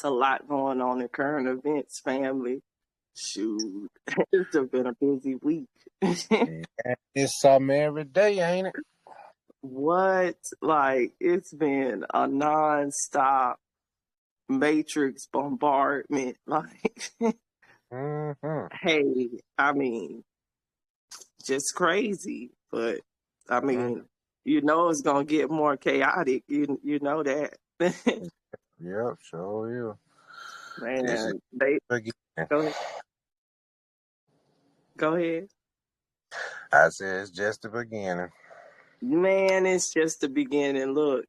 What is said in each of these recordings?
It's a lot going on in current events, family. Shoot, it's been a busy week. Yeah, it's something every day, ain't it? What? Like, it's been a non-stop matrix bombardment. Like, Mm-hmm. hey, I mean, just crazy. But, I mean, you know it's going to get more chaotic. You know that. Yep, sure Man, is. go ahead. Go ahead. I said it's just the beginning. Man, it's just the beginning. Look,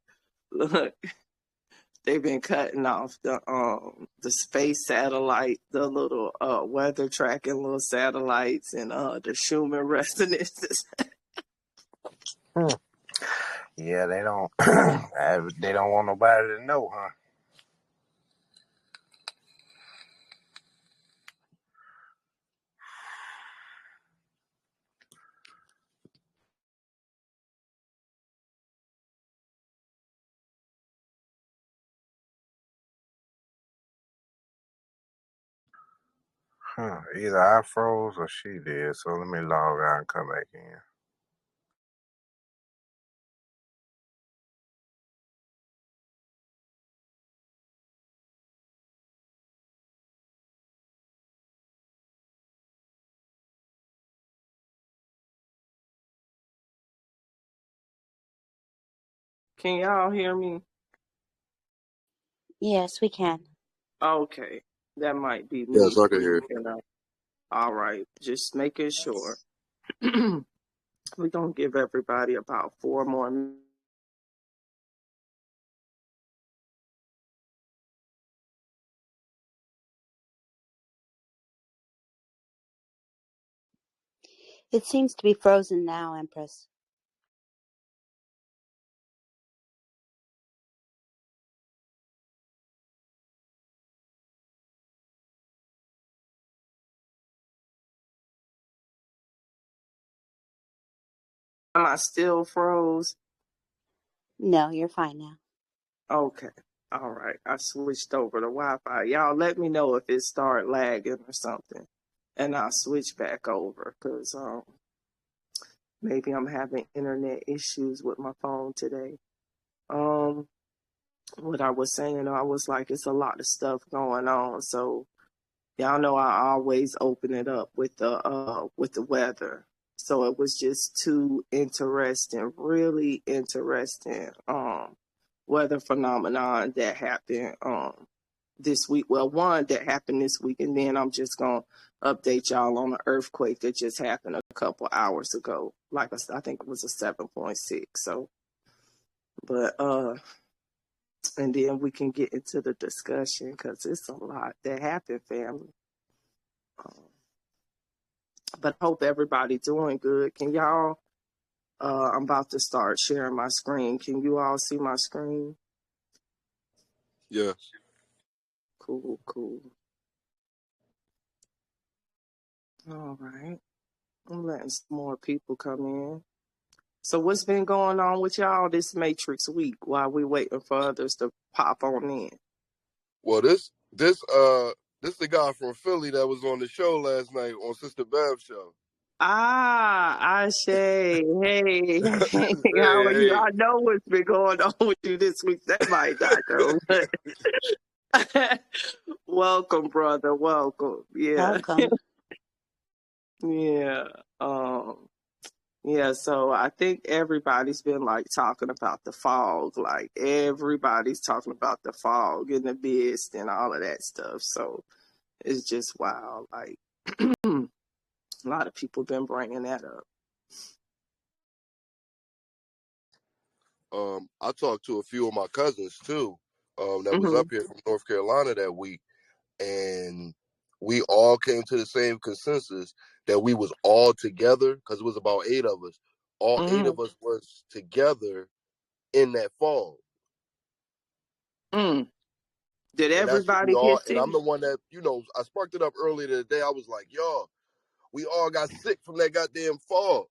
they've been cutting off the space satellite, the little weather tracking little satellites, and the Schumann resonances. Yeah, they don't. They don't want nobody to know, huh? Either I froze or she did. So let me log out and come back in. Can y'all hear me? Yes, we can. Okay, that might be me. Yes, I can hear you. All right, just making sure. We're gonna give everybody about 4 more minutes. It seems to be frozen now, Empress. Am I still froze? No, you're fine now. Okay. All right. I switched over to Wi-Fi. Y'all let me know if it start lagging or something. And I'll switch back over because maybe I'm having internet issues with my phone today. What I was saying, I was like, it's a lot of stuff going on. So y'all know I always open it up with the weather. So it was just too interesting, really interesting weather phenomenon that happened this week. Well, one that happened this week, and then I'm just gonna update y'all on an earthquake that just happened a couple hours ago. Like I think it was a 7.6. So, but and then we can get into the discussion because it's a lot that happened, family. But I hope everybody doing good. Can y'all? I'm about to start sharing my screen. Can you all see my screen? Yes. Cool. All right. I'm letting some more people come in. So what's been going on with y'all this Matrix week while we waiting for others to pop on in? Well, this the guy from Philly that was on the show last night on Sister Bev's show. Ashe. Hey, how are you? Hey. I know what's been going on with you this week. That might not go. Welcome, brother. Welcome. Yeah. Welcome. Yeah. Yeah, so I think everybody's been like talking about the fog. Like everybody's talking about the fog and the mist and all of that stuff. So it's just wild. Like a lot of people been bringing that up. I talked to a few of my cousins too, that was up here from North Carolina that week, and we all came to the same consensus that we was all together because it was about 8 of us. All 8 of us was together in that fog. Did everybody all, get and sick? I'm the one that, I sparked it up earlier today. I was like, y'all, we all got sick from that goddamn fog.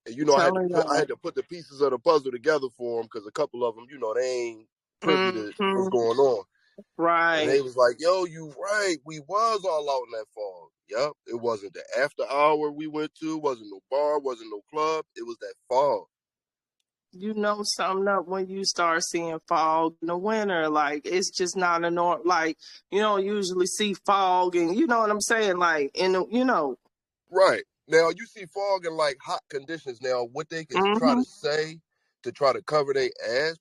And, I had to put the pieces of the puzzle together for them because a couple of them, they ain't privy to what's going on. And Right. they was like, yo, you right. We was all out in that fog. Yep. It wasn't the after hour we went to, wasn't no bar, wasn't no club. It was that fog. You know something up when you start seeing fog in the winter. Like, it's just not a norm. Like, you don't usually see fog, and you know what I'm saying? Like, in the, you know. Right. Now, you see fog in like hot conditions. Now, what they can try to say to try to cover their ass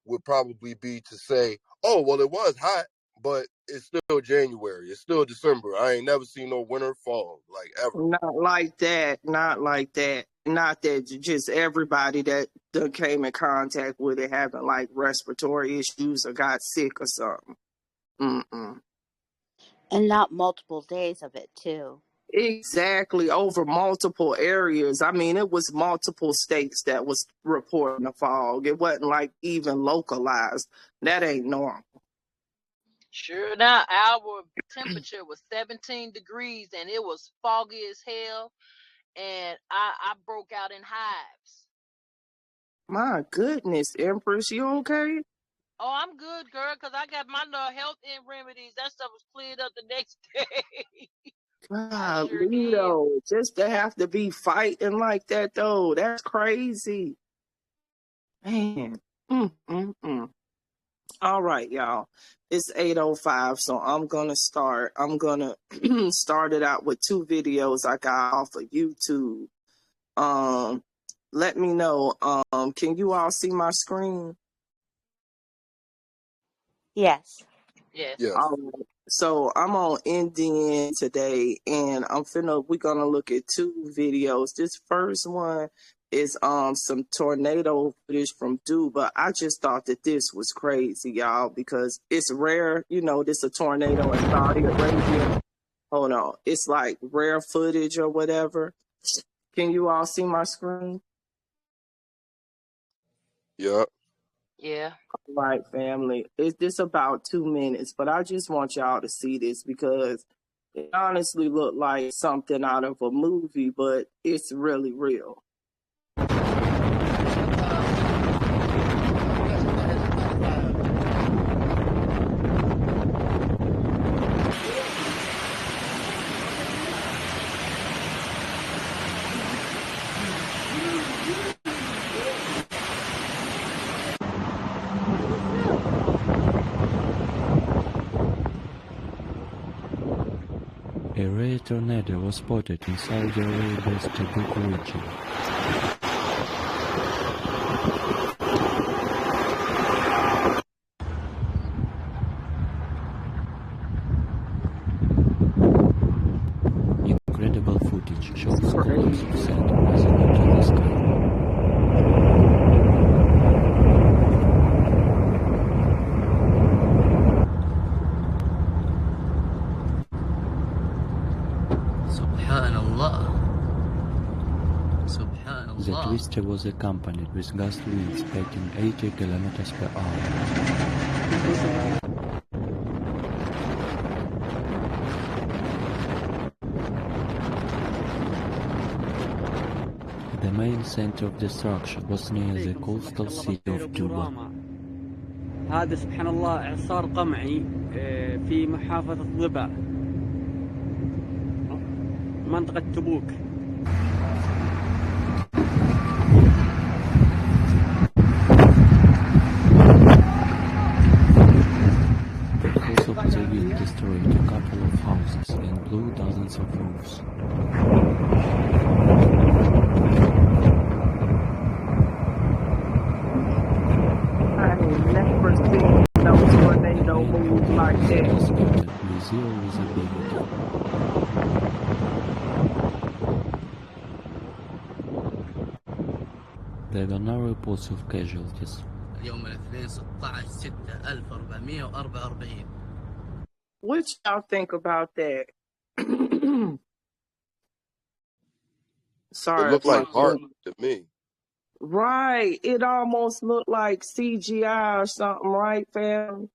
would probably be to say, oh, well, it was hot, but it's still January. It's still December. I ain't never seen no winter fog, like, ever. Not like that. Not like that. Not that just everybody that done came in contact with it having like respiratory issues or got sick or something. Mm-mm. And not multiple days of it, too. Exactly, over multiple areas. I mean, it was multiple states that was reporting the fog. It wasn't like even localized. That ain't normal. Sure enough, our temperature was 17 degrees and it was foggy as hell. And I broke out in hives. My goodness, Empress, you okay? Oh, I'm good, girl, because I got my little health remedies. That stuff was cleared up the next day. God, sure did. Leo, just to have to be fighting like that, though, that's crazy. Man. All right, y'all. It's 8:05, so I'm going to start. I'm going to start it out with 2 videos I got off of YouTube. Let me know. Can you all see my screen? Yes. Yes. Yes. So I'm on Indian today, and we're gonna look at 2 videos. This first one is some tornado footage from Dubai. I just thought that this was crazy, y'all, because it's rare, this a tornado in Saudi Arabia. Hold on. It's like rare footage or whatever. Can you all see my screen? Yeah. Yeah. Right, family. It's this about 2 minutes, but I just want y'all to see this because it honestly looked like something out of a movie, but it's really real. A rare tornado was spotted in Saudi Arabia's Tabuk region. Incredible footage shows columns of sand rising into the sky. The twister was accompanied with gust winds peaking 80 kilometers per hour. The main center of destruction was near the coastal city of Dubai. هذا سبحان الله إعصار قمعي في محافظة ضبع منطقة تبوك. The force of the wind destroyed a couple of houses and blew dozens of roofs. I ain't never seen no tornado move like that. With zero visibility. There were no reports of casualties. اليوم الاثنين 16/6/1444. What y'all think about that? It Sorry looked if my like art to me. Right. It almost looked like CGI or something, right, fam?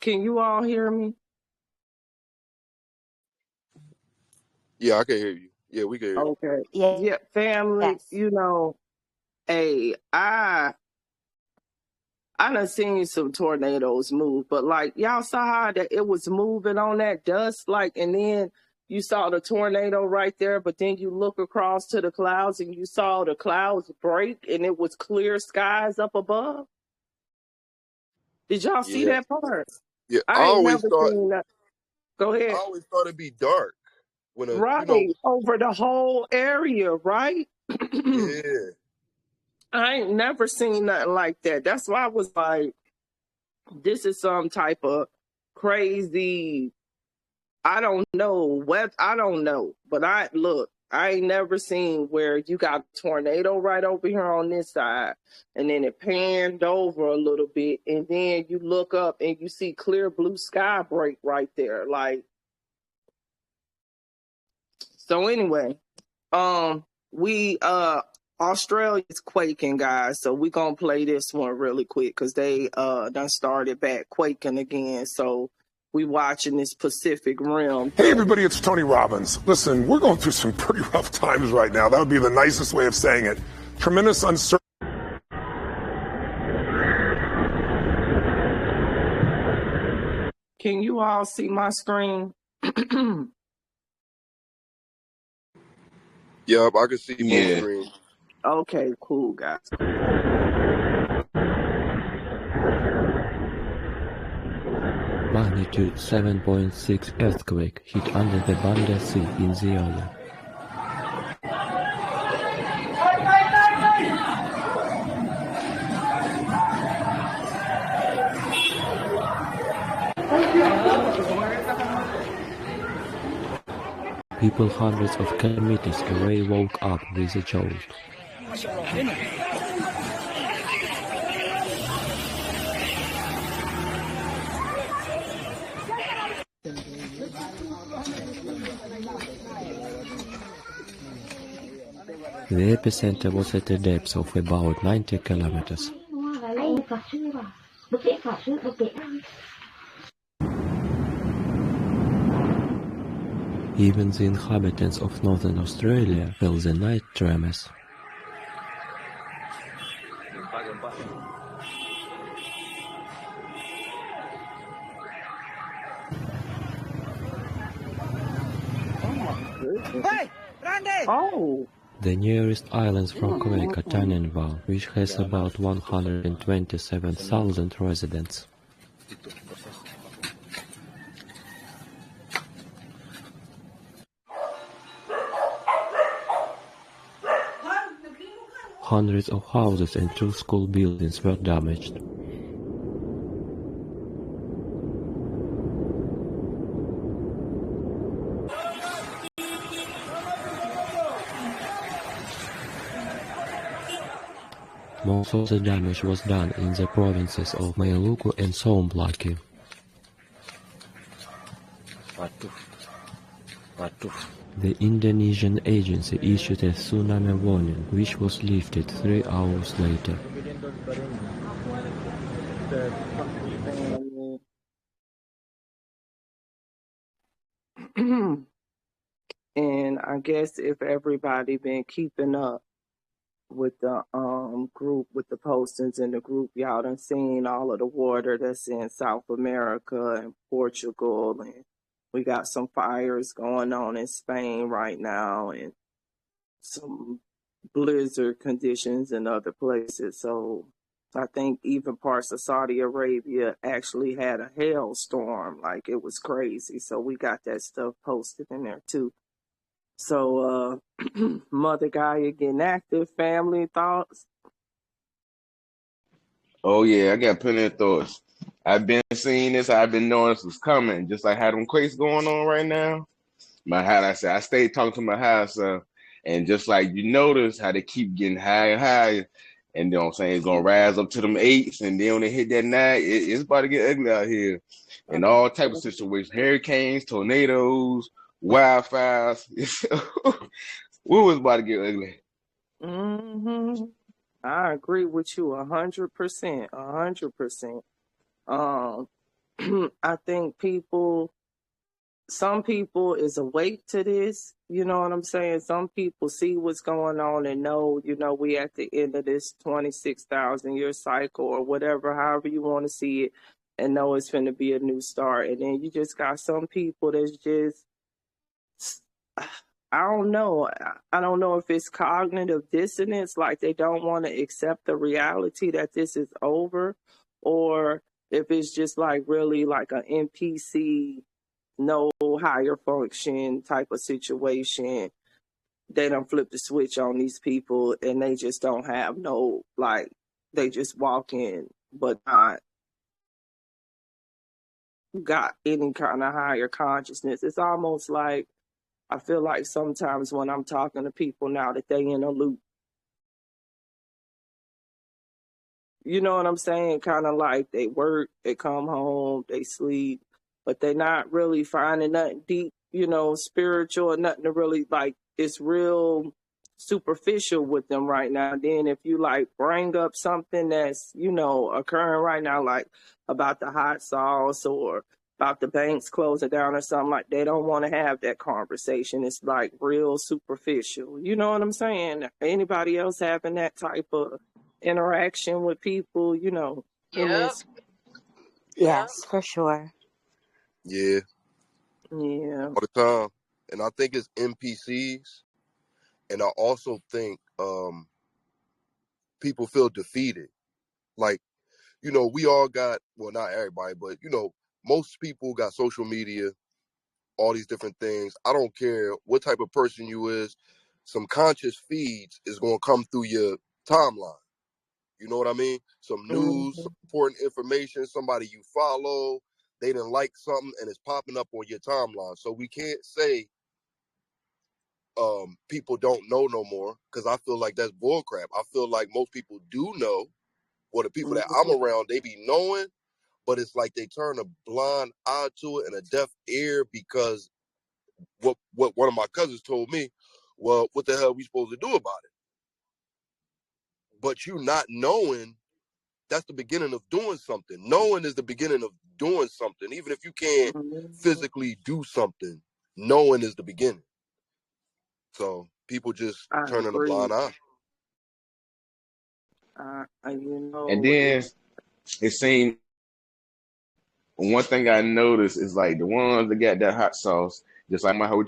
Can you all hear me? Yeah, I can hear you. Yeah, we can hear you. Okay. Yes. Yeah, family, Yes. Hey, I done seen some tornadoes move, but like y'all saw how that it was moving on that dust, like, and then you saw the tornado right there, but then you look across to the clouds and you saw the clouds break and it was clear skies up above. Did y'all see Yeah, that part? yeah. I ain't never seen that. Go I ahead. always thought it'd be dark when Right, over the whole area, right? yeah. I ain't never seen nothing like that. That's why I was like, this is some type of crazy, I don't know what, I don't know. But I ain't never seen where you got a tornado right over here on this side, and then it panned over a little bit, and then you look up and you see clear blue sky break right there. Like, so anyway, we Australia's quaking, guys, so we gonna play this one really quick because they done started back quaking again. So we watching this Pacific Rim. Hey everybody, it's Tony Robbins. Listen, we're going through some pretty rough times right now. That would be the nicest way of saying it. Tremendous uncertainty. Can you all see my screen? Yep, I can see both screens. Okay, cool, guys. Magnitude 7.6 earthquake hit under the Banda Sea in the area. People hundreds of kilometers away woke up with a jolt. The epicenter was at a depth of about 90 kilometers. Even the inhabitants of northern Australia felt the night tremors. Oh. The nearest islands from quake are Tannenwald, which has about 127,000 residents. Hundreds of houses and 2 school buildings were damaged. Most of the damage was done in the provinces of Maluku and Somblaki. The Indonesian agency issued a tsunami warning, which was lifted 3 hours later. And I guess if everybody been keeping up with the group, with the postings in the group, y'all done seen all of the water that's in South America and Portugal, and we got some fires going on in Spain right now and some blizzard conditions in other places. So I think even parts of Saudi Arabia actually had a hailstorm. Like, it was crazy. So we got that stuff posted in there too. So Mother Gaia getting active, family thoughts? Oh yeah, I got plenty of thoughts. I've been seeing this. I've been knowing this was coming. Just like how them quakes going on right now. My house, I said, I stayed talking to my house, and just like you notice how they keep getting higher and higher, and you know what I'm saying, it's gonna rise up to them 8s, and then when they hit that 9, it's about to get ugly out here. In all types of situations, hurricanes, tornadoes, wildfires. We was about to get ugly. Mm-hmm. I agree with you 100%, 100%. I think people some people is awake to this, you know what I'm saying? Some people see what's going on and know, you know, we at the end of this 26,000 year cycle or whatever, however you want to see it, and know it's going to be a new start. And then you just got some people that's just, I don't know. I don't know if it's cognitive dissonance, like they don't want to accept the reality that this is over, or if it's just like really like an NPC, no higher function type of situation. They don't flip the switch on these people and they just don't have no, like, they just walk in but not got any kind of higher consciousness. It's almost like, I feel like sometimes when I'm talking to people now that they in a loop. You know what I'm saying? Kind of like they work, they come home, they sleep, but they're not really finding nothing deep, you know, spiritual or nothing to really like. It's real superficial with them right now. Then if you like bring up something that's, you know, occurring right now, like about the hot sauce or about the banks closing down or something, like they don't want to have that conversation. It's like real superficial. You know what I'm saying? Anybody else having that type of interaction with people, you know, in Yep. this? Yes, for sure. Yeah, Yeah. all the time. And I think it's NPCs. And I also think people feel defeated. Like, you know, we all got, well, not everybody, but, you know, most people got social media, all these different things. I don't care what type of person you is. Some conscious feeds is going to come through your timeline. You know what I mean? Some news, some important information, somebody you follow, they didn't like something and it's popping up on your timeline. So we can't say people don't know no more, because I feel like that's bullcrap. I feel like most people do know, or the people that I'm around, they be knowing, but it's like they turn a blind eye to it and a deaf ear, because what one of my cousins told me, well, what the hell are we supposed to do about it? But you not knowing, that's the beginning of doing something. Knowing is the beginning of doing something. Even if you can't physically do something, knowing is the beginning. So people just turning a blind eye. You know, And then it seemed, one thing I noticed is like the ones that got that hot sauce, just like my whole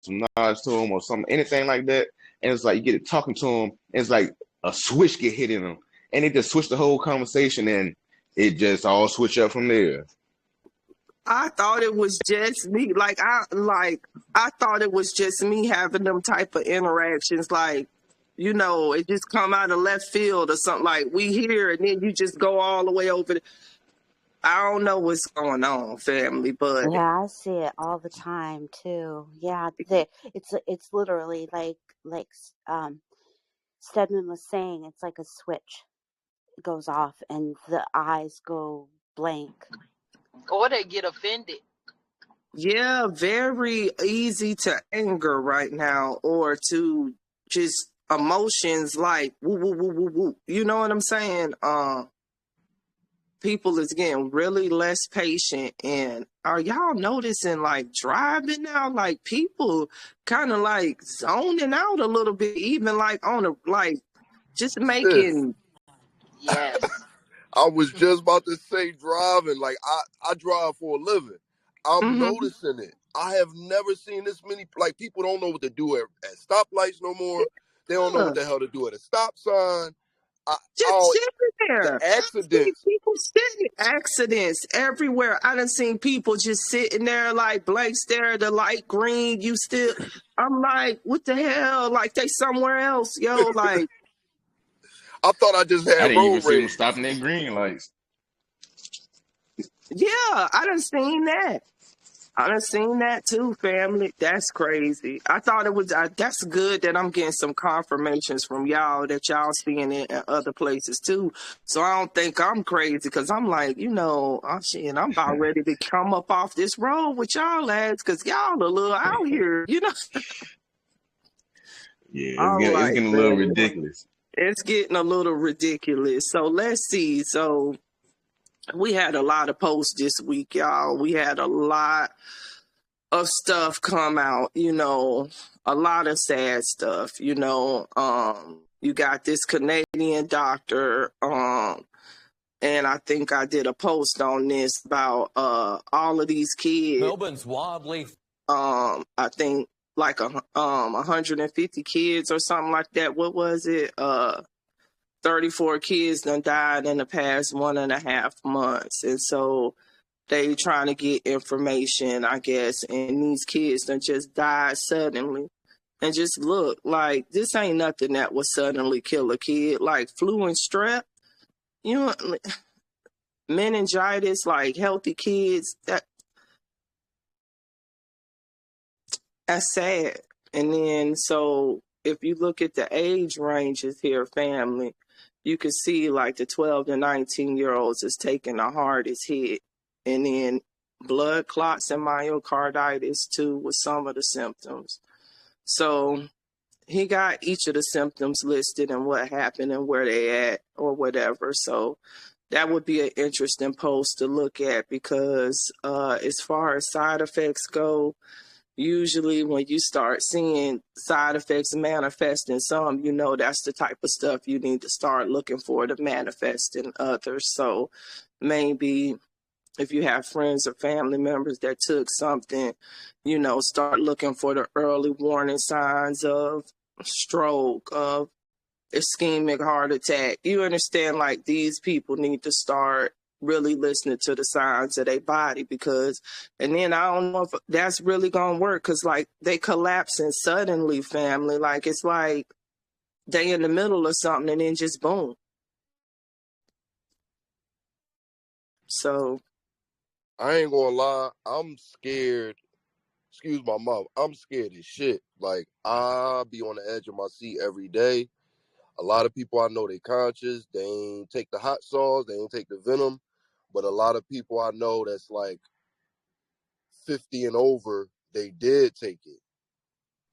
some knowledge to them or something, anything like that, and it's like you get to talking to them, and it's like a switch get hit in them, and they just switch the whole conversation, and it just all switch up from there. I thought it was just me. I thought it was just me having them type of interactions. Like, you know, it just come out of left field or something. Like we hear, and then you just go all the way over. I don't know what's going on, family, but Yeah, I see it all the time too. Yeah, it's literally like Stedman was saying, it's like a switch goes off and the eyes go blank. Or they get offended. yeah, very easy to anger right now, or to just emotions like woo woo woo woo woo. You know what I'm saying? People is getting really less patient. And are y'all noticing like driving now, like people kind of like zoning out a little bit, even like on a like just making Yes. I was just about to say driving. Like I drive for a living. I'm noticing it. I have never seen this many, like, people don't know what to do at stoplights no more. They don't know what the hell to do at a stop sign. just sitting there. The accidents. People sitting, accidents everywhere. I done seen people just sitting there like blank stare, the light green. You still, I'm like, what the hell? Like they somewhere else, yo. Like I thought I just I had didn't even road see them rage. stopping at green lights. yeah, I done seen that. I done seen that too, family. That's crazy. I thought it was, that's good that I'm getting some confirmations from y'all that y'all seeing it in other places too. So I don't think I'm crazy, because I'm like, you know, oh shit, I'm about ready to come up off this road with y'all lads, because y'all a little out here, you know. Yeah, it's getting a little ridiculous. It's getting a little ridiculous. So let's see. So we had a lot of posts this week, y'all. We had a lot. of stuff come out, a lot of sad stuff, you got this Canadian doctor, and I think I did a post on this about all of these kids. Melbourne's wildly. I think like 150 kids or something like that. What was it? 34 kids done died in the past 1.5 months, and so they trying to get information, I guess, and these kids done just died suddenly. And just look, like, this ain't nothing that would suddenly kill a kid, like flu and strep. Meningitis, like healthy kids, that's sad. And then, so if you look at the age ranges here, family, you can see like the 12 to 19-year-olds is taking the hardest hit. And then blood clots and myocarditis too with some of the symptoms. So he got each of the symptoms listed and what happened and where they at or whatever. So that would be an interesting post to look at, because as far as side effects go, usually when you start seeing side effects manifest in some, that's the type of stuff you need to start looking for to manifest in others. So maybe if you have friends or family members that took something, start looking for the early warning signs of stroke, of ischemic heart attack. You understand, like, these people need to start really listening to the signs of their body, and then I don't know if that's really gonna work, because like they collapsing suddenly, family. Like, it's like they in the middle of something and then just boom. So I ain't gonna lie, I'm scared. Excuse my mouth. I'm scared as shit. Like, I be on the edge of my seat every day. A lot of people I know, they conscious. They ain't take the hot sauce. They ain't take the venom. But a lot of people I know that's like 50 and over, they did take it.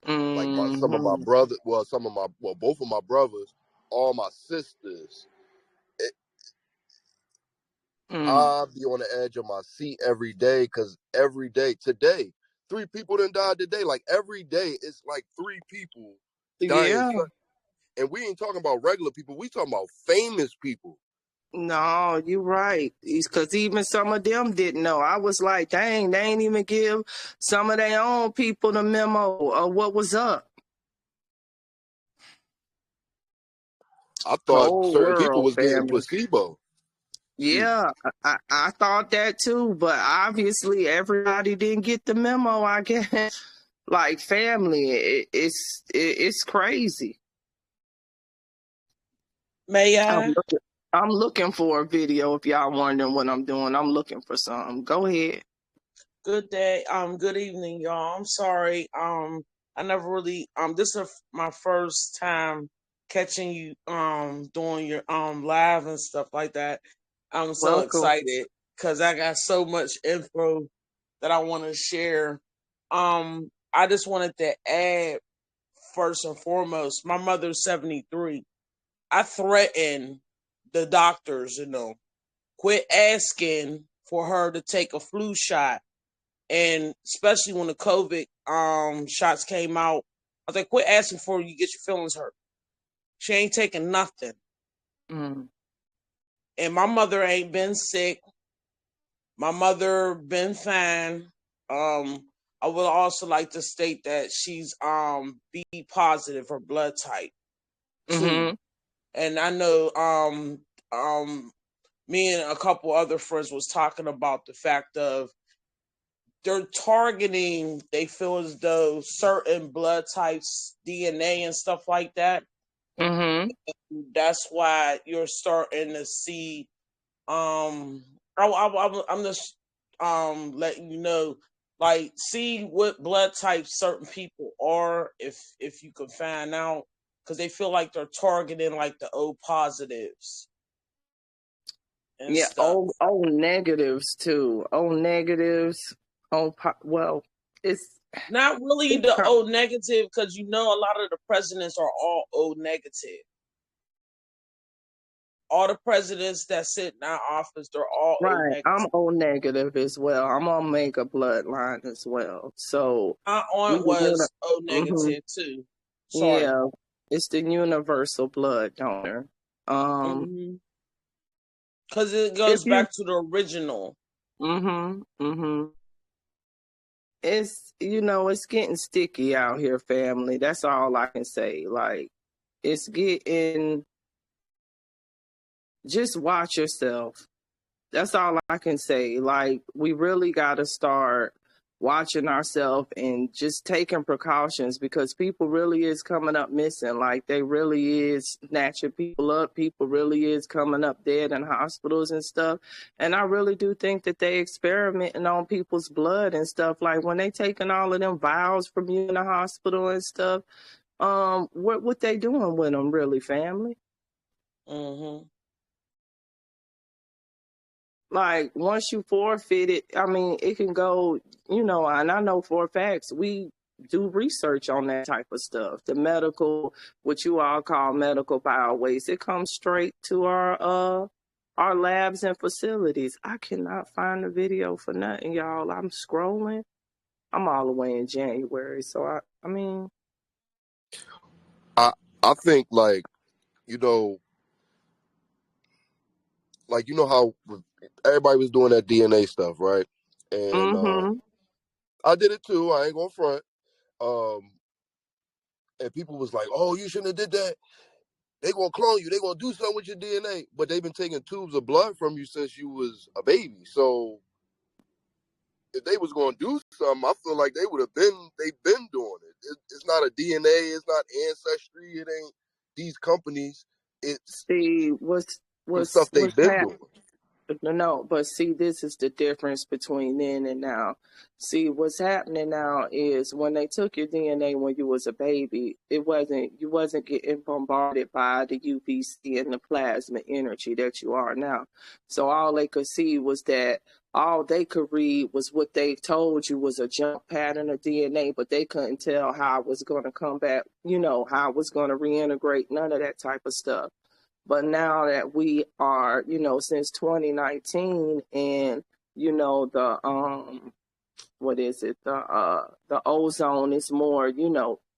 Like some of my brothers, both of my brothers, all my sisters. I'll be on the edge of my seat every day, because every day, today, 3 people done died today. Like, every day, it's like 3 people dying. yeah. And we ain't talking about regular people. We talking about famous people. No, you're right. Because even some of them didn't know. I was like, dang, they ain't even give some of their own people the memo of what was up. I thought Whole certain people world, was getting family. placebo. Yeah, I thought that too, but obviously everybody didn't get the memo, I guess. Like, family, it's crazy. May I? I'm looking for a video. If y'all wondering what I'm doing, I'm looking for something. Go ahead. Good day. Good evening, y'all. I'm sorry. I never really. This is my first time catching you. Doing your live and stuff like that. I'm so excited because I got so much info that I want to share. I just wanted to add, first and foremost, my mother's 73. I threatened the doctors, quit asking for her to take a flu shot. And especially when the COVID shots came out, I was like, quit asking for her, you get your feelings hurt. She ain't taking nothing. And my mother ain't been sick. My mother been fine. I would also like to state that she's B positive, her blood type too. And I know me and a couple other friends was talking about the fact of they're targeting, they feel as though certain blood types, DNA and stuff like that. That's why you're starting to see, I'm just letting you know, like, see what blood types certain people are, if you can find out, because they feel like they're targeting like the O positives. And yeah, stuff. O negatives too. O negatives. Well, it's not really the O negative, because a lot of the presidents are all O negative. all the presidents that sit in our office, they're all O Right. negative. I'm O negative as well. I'm on Omega bloodline as well. So My we aunt the was O hmm negative too. Sorry. yeah, it's the universal blood donor. Because it If goes you back to the original. it's it's getting sticky out here, family. That's all I can say. Like it's getting just watch yourself. That's all I can say. Like we really got to start watching ourselves and just taking precautions because people really is coming up missing. Like they really is snatching people up. People really is coming up dead in hospitals and stuff. And I really do think that they experimenting on people's blood and stuff. Like when they taking all of them vials from you in the hospital and stuff. What they doing with them, really, family? Like once you forfeit it, I mean, it can go, and I know for a fact we do research on that type of stuff. The medical, what you all call medical biowaste, it comes straight to our labs and facilities. I cannot find the video for nothing, y'all. I'm scrolling. I'm all the way in January, so I mean, I think like how everybody was doing that DNA stuff, right? And I did it too. I ain't gonna front. And people was like, "Oh, you shouldn't have did that. They gonna clone you. They gonna do something with your DNA." But they've been taking tubes of blood from you since you was a baby. So if they was gonna do something, I feel like they've been doing it. It's not a DNA. It's not ancestry. It ain't these companies. It's some stuff they've been doing. No, but see, this is the difference between then and now. See, what's happening now is when they took your DNA when you was a baby, you wasn't getting bombarded by the UVC and the plasma energy that you are now. So all they could see was that all they could read was what they told you was a jump pattern of DNA, but they couldn't tell how it was going to come back, how it was going to reintegrate, none of that type of stuff. But now that we are, since 2019 and, the, what is it? The ozone is more,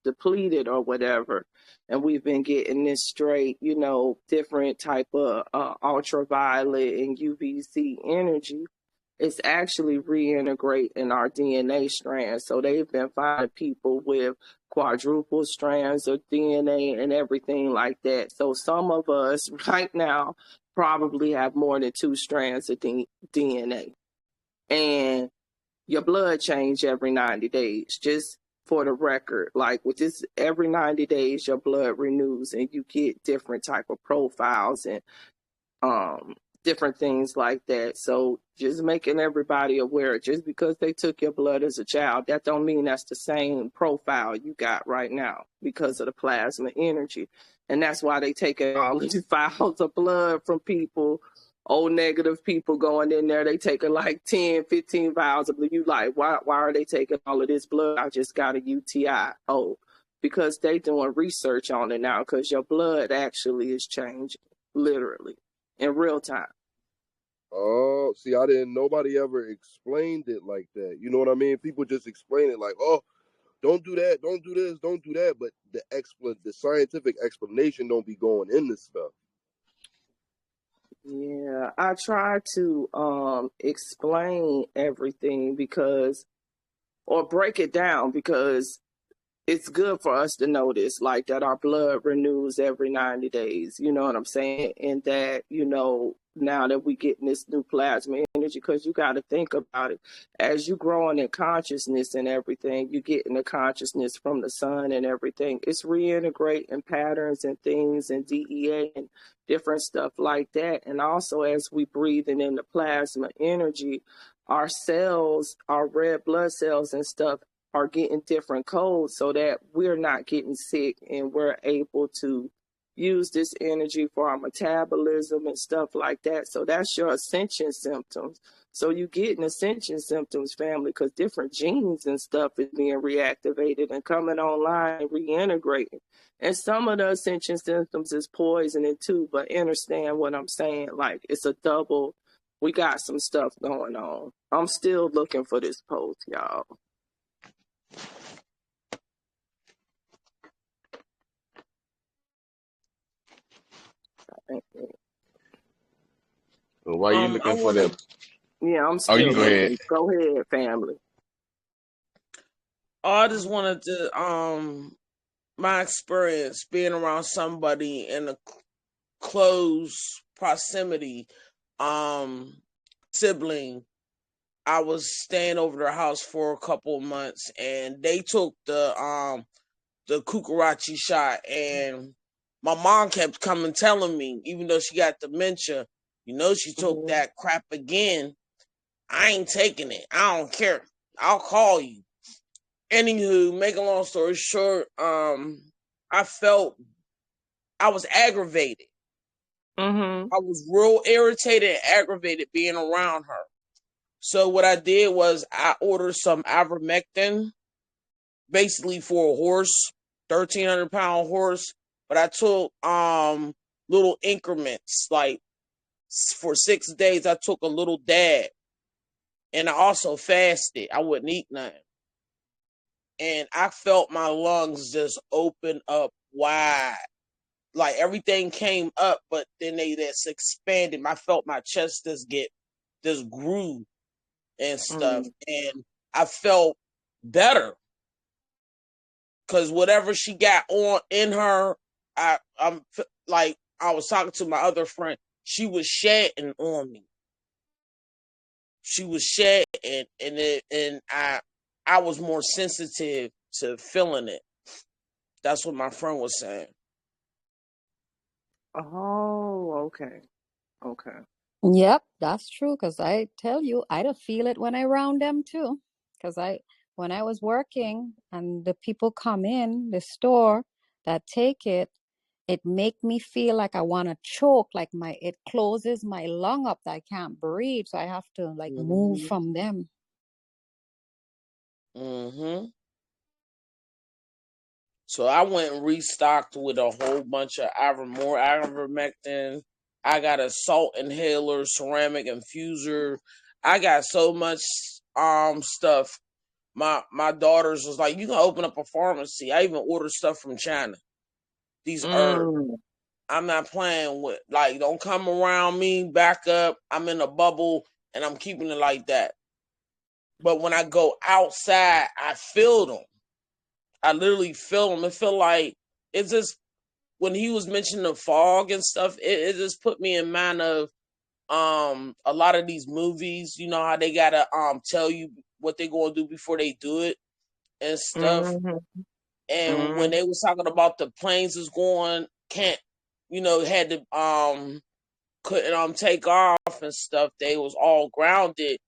depleted or whatever. And we've been getting this straight, different type of ultraviolet and UVC energy. It's actually reintegrating our DNA strands. So they've been finding people with quadruple strands of DNA and everything like that. So some of us right now probably have more than 2 strands of DNA. And your blood change every 90 days, just for the record. Like with this, every 90 days, your blood renews and you get different type of profiles and different things like that. So just making everybody aware, just because they took your blood as a child, that don't mean that's the same profile you got right now because of the plasma energy. And that's why they taking all these vials of blood from people, O negative people going in there. They taking like 10, 15 vials of blood. You like, why are they taking all of this blood? I just got a UTI. Oh, because they doing research on it now because your blood actually is changing, literally. In real time. Oh, see, nobody ever explained it like that. You know what I mean? People just explain it like, oh, don't do that, don't do this, don't do that. But the scientific explanation don't be going in this stuff. Yeah, I try to explain everything or break it down because it's good for us to know this, like that our blood renews every 90 days. You know what I'm saying? And that, now that we getting this new plasma energy, because you got to think about it. As you growing in consciousness and everything, you getting the consciousness from the sun and everything. It's reintegrating patterns and things and DEA and different stuff like that. And also as we breathing in the plasma energy, our cells, our red blood cells and stuff are getting different codes so that we're not getting sick and we're able to use this energy for our metabolism and stuff like that. So that's your ascension symptoms. So you getting ascension symptoms, family, because different genes and stuff is being reactivated and coming online and reintegrating. And some of the ascension symptoms is poisoning too, but understand what I'm saying. Like, it's a double. We got some stuff going on. I'm still looking for this post, y'all. Well, why you looking for that? Yeah, I'm Oh, still you go looking. ahead. Go ahead, family. I just wanted to my experience being around somebody in a close proximity, sibling. I was staying over their house for a couple of months, and they took the Kukarachi shot, and my mom kept coming telling me, even though she got dementia, she took that crap again. I ain't taking it. I don't care. I'll call you. Anywho, make a long story short, I felt I was aggravated. I was real irritated and aggravated being around her. So what I did was I ordered some ivermectin, basically for a horse, 1,300-pound horse. But I took little increments, like for 6 days. I took a little dab, and I also fasted. I wouldn't eat nothing, and I felt my lungs just open up wide. Like everything came up, but then they just expanded. I felt my chest just grew and stuff, and I felt better because whatever she got on in her, I'm like I was talking to my other friend. She was shedding on me. She was shedding, and I was more sensitive to feeling it. That's what my friend was saying. Oh, okay. Okay. Yep, that's true. Because I tell you, I don't feel it when I round them too. Because when I was working and the people come in the store that take it, it make me feel like I want to choke. Like it closes my lung up that I can't breathe. So I have to like move from them. So I went and restocked with a whole bunch of more ivermectin. I got a salt inhaler, ceramic infuser. I got so much stuff. My daughters was like, you can open up a pharmacy. I even ordered stuff from China. These herbs. I'm not playing with, like, don't come around me, back up. I'm in a bubble and I'm keeping it like that. But when I go outside, I feel them. I literally feel them. It feel like it's just when he was mentioning the fog and stuff, it just put me in mind of a lot of these movies. You know how they gotta tell you what they're gonna do before they do it and stuff. And when they was talking about the planes is going had to couldn't take off and stuff, they was all grounded.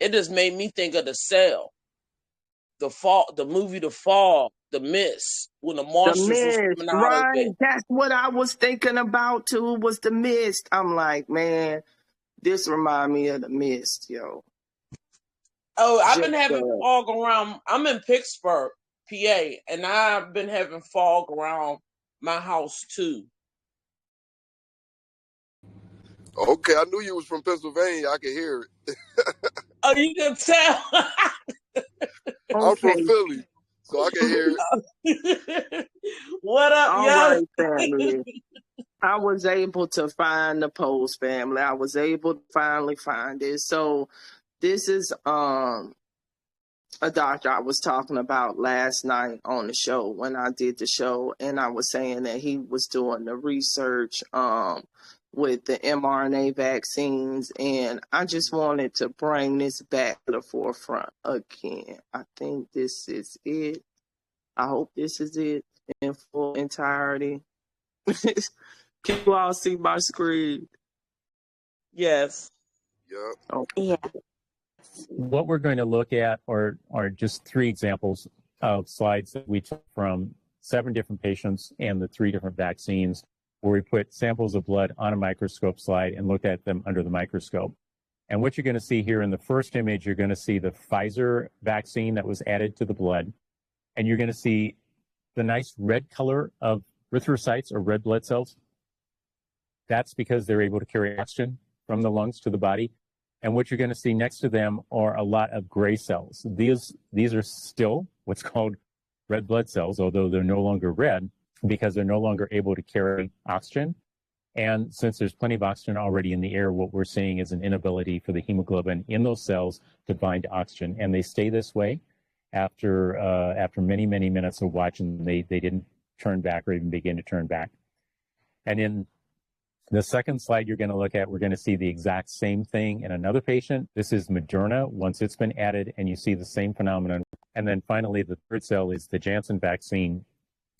It just made me think of The Cell. The fall, the movie The Fall, The Mist, when the monsters was coming out of Right. it. That's what I was thinking about too, was The Mist. I'm like, man, this remind me of The Mist, yo. Oh, I've been having fog around. I'm in Pittsburgh, PA, and I've been having fog around my house too. Okay, I knew you was from Pennsylvania. I could hear it. Oh, you can tell. I'm from Philly, so I can hear it. What up, All yo? right, family. I was able to find the post, family. I was able to finally find it. So this is a doctor I was talking about last night on the show when I did the show, and I was saying that he was doing the research with the mRNA vaccines, and I just wanted to bring this back to the forefront again. I think this is it. I hope this is it in full entirety. Can you all see my screen? Yes. Yeah. Okay. Yeah. What we're going to look at are just 3 examples of slides that we took from 7 different patients and the 3 different vaccines, where we put samples of blood on a microscope slide and looked at them under the microscope. And what you're going to see here in the first image, you're going to see the Pfizer vaccine that was added to the blood. And you're going to see the nice red color of erythrocytes or red blood cells. That's because they're able to carry oxygen from the lungs to the body. And what you're going to see next to them are a lot of gray cells. These are still what's called red blood cells, although they're no longer red because they're no longer able to carry oxygen. And since there's plenty of oxygen already in the air, what we're seeing is an inability for the hemoglobin in those cells to bind to oxygen. And they stay this way after many, many minutes of watching. They didn't turn back or even begin to turn back. And in the second slide you're going to look at, we're going to see the exact same thing in another patient. This is Moderna, once it's been added, and you see the same phenomenon. And then finally, the third cell is the Janssen vaccine,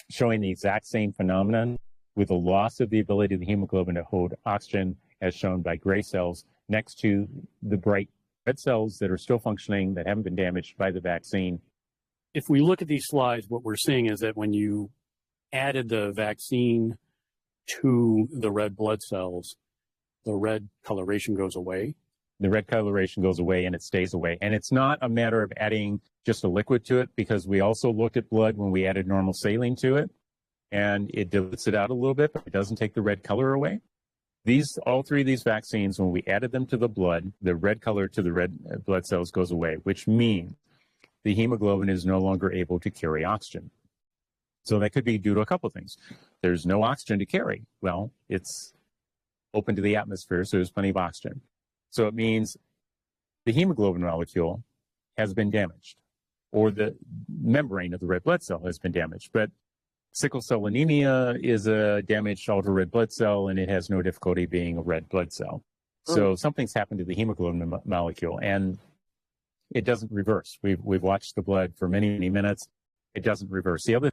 showing the exact same phenomenon with the loss of the ability of the hemoglobin to hold oxygen, as shown by gray cells, next to the bright red cells that are still functioning, that haven't been damaged by the vaccine. If we look at these slides, what we're seeing is that when you added the vaccine to the red blood cells, the red coloration goes away. The red coloration goes away and it stays away. And it's not a matter of adding just a liquid to it, because we also looked at blood when we added normal saline to it, and it dilutes it out a little bit, but it doesn't take the red color away. All three of these vaccines, when we added them to the blood, the red color to the red blood cells goes away, which means the hemoglobin is no longer able to carry oxygen. So that could be due to a couple of things. There's no oxygen to carry. Well, it's open to the atmosphere, so there's plenty of oxygen. So it means the hemoglobin molecule has been damaged, or the membrane of the red blood cell has been damaged. But sickle cell anemia is a damaged altered red blood cell, and it has no difficulty being a red blood cell. So something's happened to the hemoglobin molecule, and it doesn't reverse. We've watched the blood for many, many minutes. It doesn't reverse. The other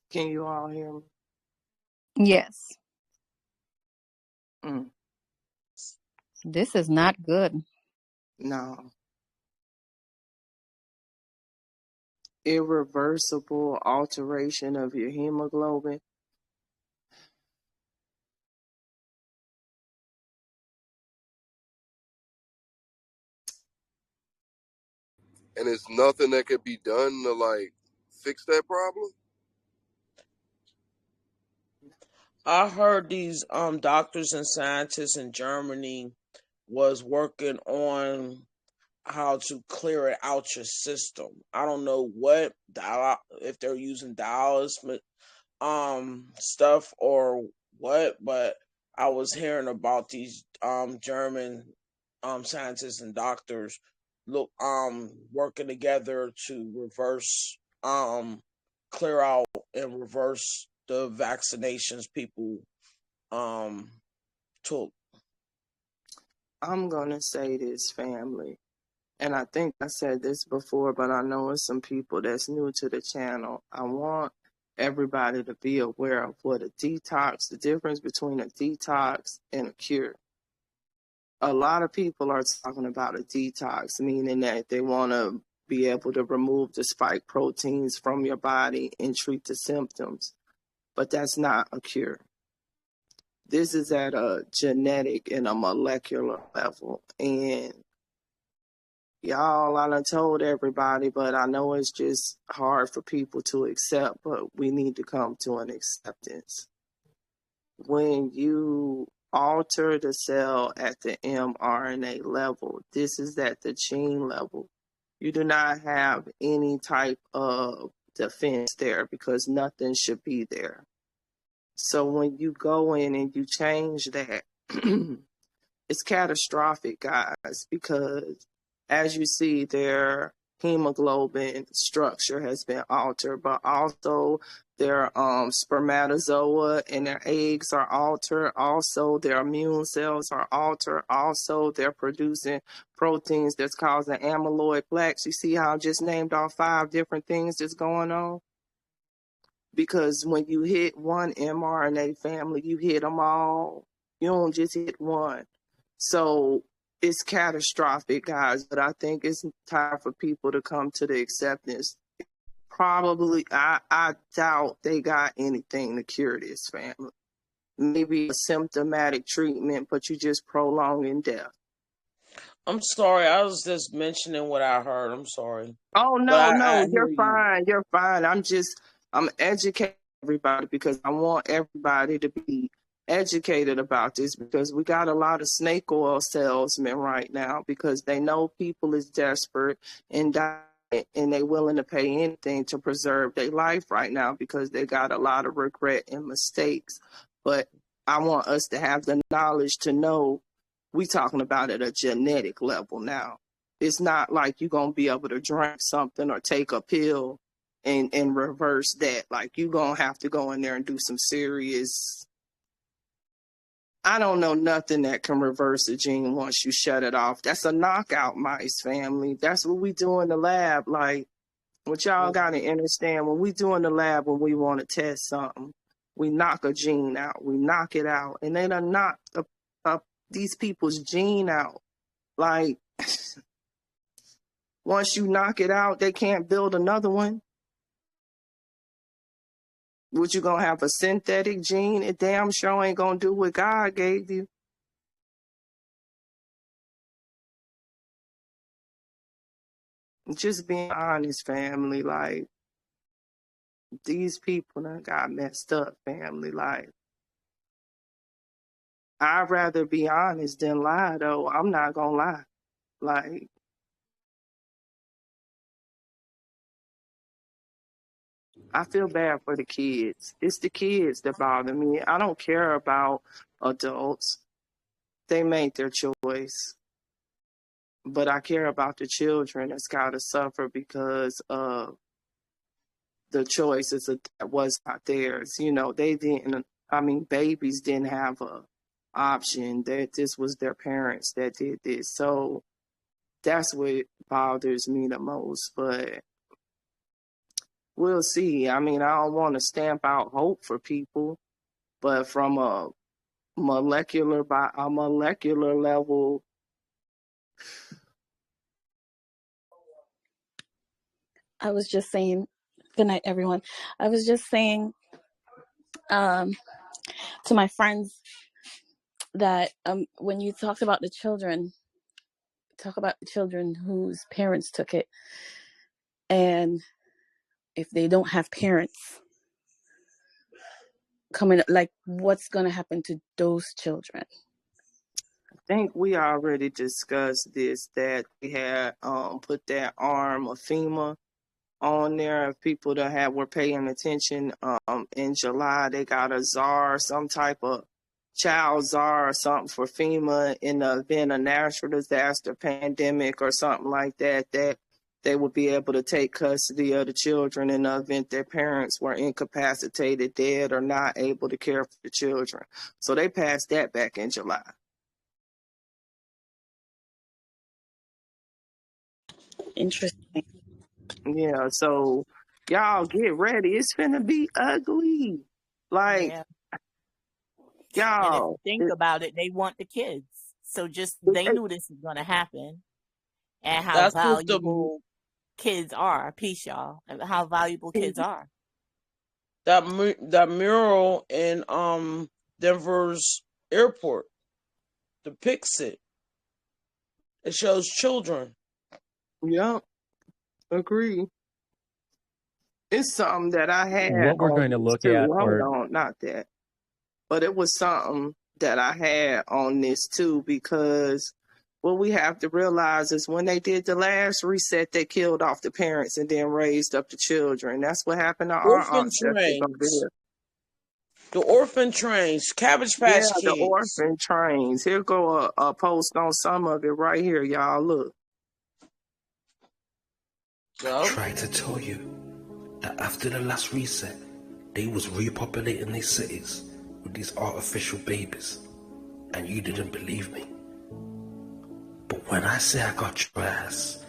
Can you all hear me? Yes. Mm. This is not good. No. Irreversible alteration of your hemoglobin. And it's nothing that could be done to like fix that problem. I heard these doctors and scientists in Germany was working on how to clear it out your system. I don't know what if they're using dialysis stuff or what, but I was hearing about these German scientists and doctors working together to reverse clear out and reverse the vaccinations people took. I'm going to say this, family, and I think I said this before, but I know it's some people that's new to the channel. I want everybody to be aware of what a detox, the difference between a detox and a cure. A lot of people are talking about a detox, meaning that they want to be able to remove the spike proteins from your body and treat the symptoms. But that's not a cure. This is at a genetic and a molecular level. And y'all, I done told everybody, but I know it's just hard for people to accept, but we need to come to an acceptance. When you alter the cell at the mRNA level, this is at the gene level, you do not have any type of defense there because nothing should be there. So when you go in and you change that, it's catastrophic, guys, because as you see, their hemoglobin structure has been altered, but also their spermatozoa and their eggs are altered. Also, their immune cells are altered. Also, they're producing proteins that's causing amyloid plaques. You see how I just named off 5 different things that's going on? Because when you hit one mRNA family, you hit them all. You don't just hit one. So it's catastrophic, guys, but I think it's time for people to come to the acceptance. probably, I doubt they got anything to cure this, family. Maybe a symptomatic treatment, but you just prolonging death. I'm sorry. I was just mentioning what I heard. I'm sorry. Oh, But no, I you're hear you. fine. You're fine. I'm educating everybody because I want everybody to be educated about this, because we got a lot of snake oil salesmen right now because they know people is desperate and dying, and they willing to pay anything to preserve their life right now because they got a lot of regret and mistakes. But I want us to have the knowledge to know we talking about at a genetic level now. It's not like you're going to be able to drink something or take a pill and reverse that. Like, you're going to have to go in there and do some serious... I don't know nothing that can reverse a gene once you shut it off. That's a knockout mice, family. That's what we do in the lab. Like, what y'all got to understand, when we do in the lab, when we want to test something, we knock a gene out. We knock it out. And they done knock these people's gene out. Like, once you knock it out, they can't build another one. What, you gonna have a synthetic gene? It damn sure ain't gonna do what God gave you. Just being honest, family. Like, these people done got messed up, family. Like, I'd rather be honest than lie, though. I'm not gonna lie. Like, I feel bad for the kids. It's the kids that bother me. I don't care about adults. They made their choice. But I care about the children that's got to suffer because of the choices that was not theirs. You know, they didn't, I mean, babies didn't have a option. That this was their parents that did this. So that's what bothers me the most. But we'll see. I mean, I don't want to stamp out hope for people, but from a molecular level. I was just saying, good night, everyone. I was just saying to my friends that when you talked about the children, talk about the children whose parents took it. And if they don't have parents coming, like, what's going to happen to those children? I think we already discussed this, that we had put that arm of FEMA on there. If people that were paying attention, in July, they got a czar, some type of child czar or something for FEMA in the event of natural disaster, pandemic or something like that, that they would be able to take custody of the children in the event their parents were incapacitated, dead, or not able to care for the children. So they passed that back in July. Interesting. Yeah, so y'all get ready. It's finna be ugly. Like, Yeah. And if you y'all. think about it, they want the kids. So just they knew this was going to happen, and how That's what valuable kids are. Peace, y'all. And how valuable kids are. that mural in Denver's airport depicts it. It shows children. Yeah, agree. It's something that I had. What we're going to look too. at, Hold on, not that. But it was something that I had on this too, because what we have to realize is when they did the last reset, they killed off the parents and then raised up the children. That's what happened to our Orphan ancestors over trains. here. The orphan trains, Cabbage Patch Yeah, the Kids. orphan trains. Here go a post on some of it right here, y'all. Look. I tried to tell you that after the last reset, they was repopulating these cities with these artificial babies, and you didn't believe me. But when I say I got your ass,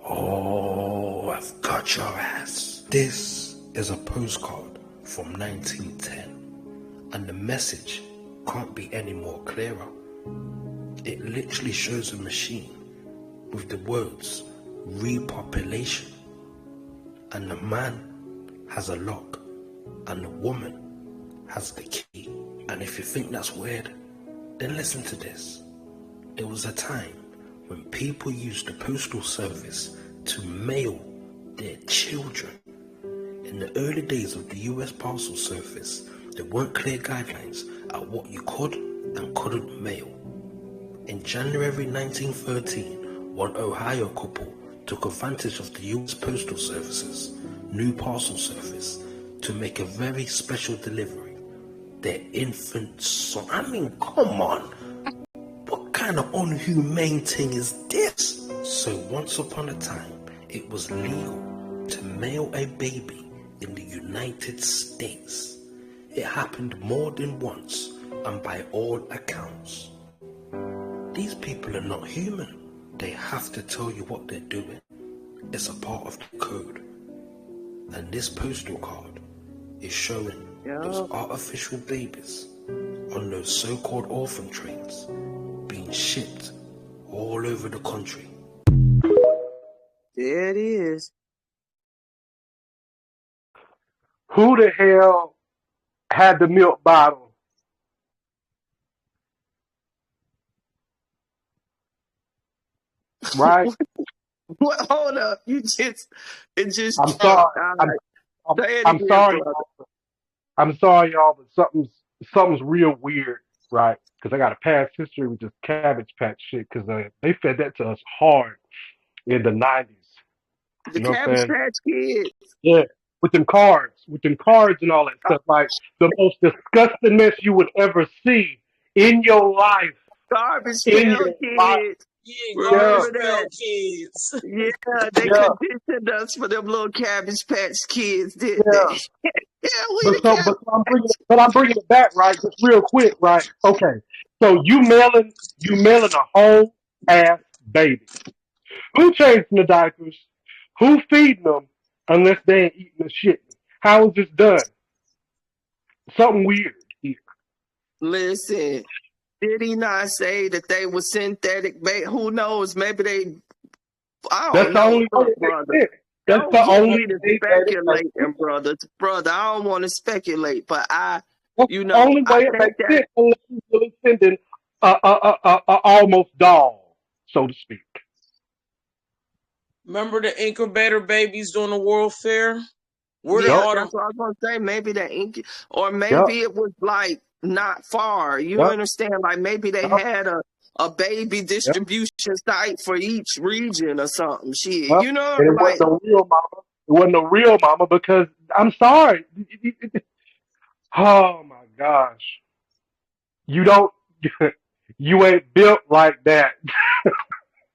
oh, I've got your ass. This is a postcard from 1910, and the message can't be any more clearer. It literally shows a machine with the words repopulation, and the man has a lock, and the woman has the key. And if you think that's weird, then listen to this. There was a time when people used the postal service to mail their children. In the early days of the US Postal Service, there weren't clear guidelines at what you could and couldn't mail. In January 1913, one Ohio couple took advantage of the US Postal Service's new parcel service to make a very special delivery. Their infant son. I mean, come on. What kind of unhumane thing is this? So once upon a time, it was legal to mail a baby in the United States. It happened more than once, and by all accounts. These people are not human. They have to tell you what they're doing. It's a part of the code. And this postal card is showing those artificial babies on those so-called orphan trains being shipped all over the country. There it is. Who the hell had the milk bottle? Right? What? Hold up. It just I'm jumped sorry. out. Say it I'm again, sorry, brother. y'all. I'm sorry, y'all, but something's real weird, right? Because I got a past history with this Cabbage Patch shit, because they fed that to us hard in the 90s. The You know what I'm Cabbage saying? Patch Kids. Yeah, with them cards and all that stuff. Like the most disgusting mess you would ever see in your life. Garbage In Pail your life. Kids. Yeah, Remember Garbage Pail that? Kids. Yeah, they Yeah, conditioned us for them little Cabbage Patch Kids, didn't yeah. they? Yeah, we the Cabbage. I'm bringing it back, right? Just real quick, right? Okay. So you mailing a whole ass baby. Who changing the diapers? Who feeding them unless they ain't eating the shit? How is this done? Something weird here. Listen, did he not say that they were synthetic? Who knows? Maybe they. I That's don't the know, only way look, it makes brother. sense. That's Don't the get only me to way that it makes sense. speculating, brother. I don't want to speculate, but That's the only I way it think makes that. sense unless you're really sending a almost doll, so to speak. Remember the incubator babies during the World Fair? Where did Yeah, Yup, all them? that's what I was gonna say. Maybe that ink, or yup, maybe it was like not far. You yup, understand? Like maybe they yup, had a baby yup, distribution site for each region or something. Shit, yup. And it wasn't like a real mama. It wasn't a real mama because I'm sorry. Oh my gosh. You don't you ain't built like that.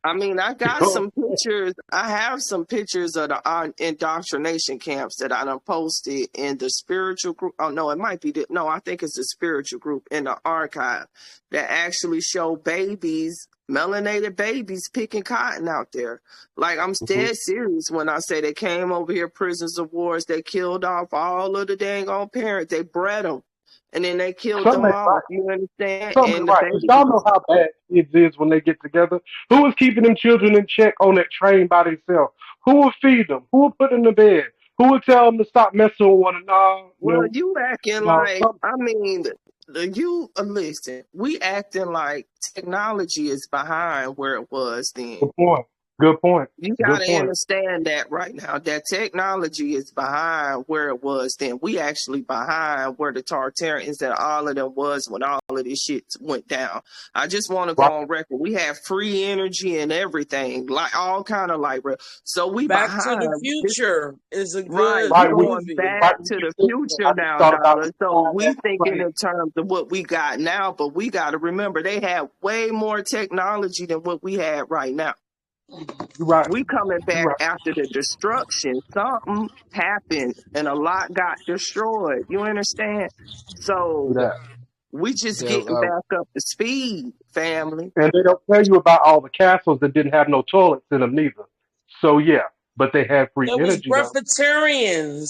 I mean, I You got know some pictures. I have some pictures of the indoctrination camps that I done posted in the spiritual group. Oh no, it might be no. I think it's the spiritual group in the archive that actually show babies, melanated babies, picking cotton out there. Like I'm dead serious when I say they came over here, prisoners of wars. They killed off all of the dang on parents. They bred them, and then they killed something them ain't right. off. You understand? Something And ain't the right. Because y'all babies. know how bad kids is when they get together. Who was keeping them children in check on that train by themselves? Who would feed them? Who would put them to bed? Who would tell them to stop messing with one another? Well, you acting like, Something. I mean, listen, we acting like technology is behind where it was then. Good point. Good point. You Good got to point. understand that right now, that technology is behind where it was then. We actually behind where the Tartarians and all of them was when all of this shit went down. I just want to go Right. on record. We have free energy and everything, like all kind of like, so we Back to the behind. Future is a Right, good we Right. going movie. back Right. to the I future just now, thought about Dollar. So we thinking in terms of what we got now, but we got to remember they had way more technology than what we have right now. You're right. We coming You're back right. after the destruction. Something happened and a lot got destroyed. You understand? So Yeah. we just Yeah. getting back up to speed, family. And they don't tell you about all the castles that didn't have no toilets in them neither. So yeah, but they had free There was energy though. breatharians.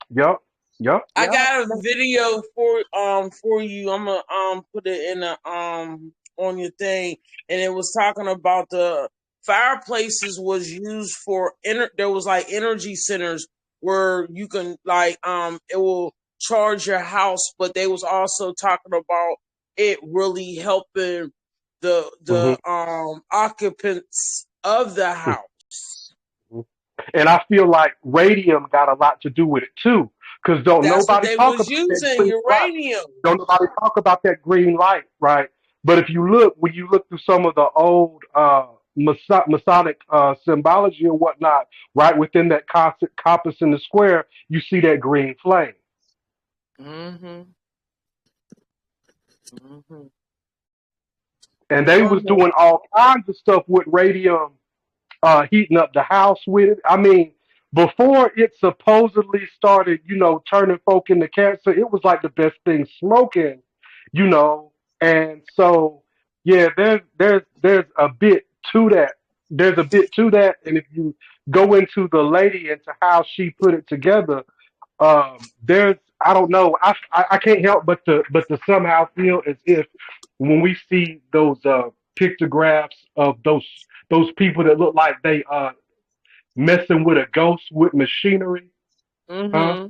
Yup. Yup. I Yeah. got a video for you. I'm gonna put it in the on your thing, and it was talking about the fireplaces was used for there was like energy centers where you can like it will charge your house, but they was also talking about it really helping the occupants of the house. And I feel like radium got a lot to do with it too, because don't That's what nobody they talk was about that using, green light. uranium. Don't nobody talk about that green light, right? But if you look, when you look through some of the old Masonic symbology or whatnot, right within that compass in the square, you see that green flame. Mm-hmm. Mm-hmm. And they was doing all kinds of stuff with radium, heating up the house with it. I mean, before it supposedly started, turning folk into cancer, it was like the best thing smoking, you know. And so, yeah, there's a bit to that. There's a bit to that, and if you go into the lady into how she put it together, there's I don't know. I can't help but to somehow feel as if when we see those pictographs of those people that look like they messing with a ghost with machinery, huh? Mm-hmm.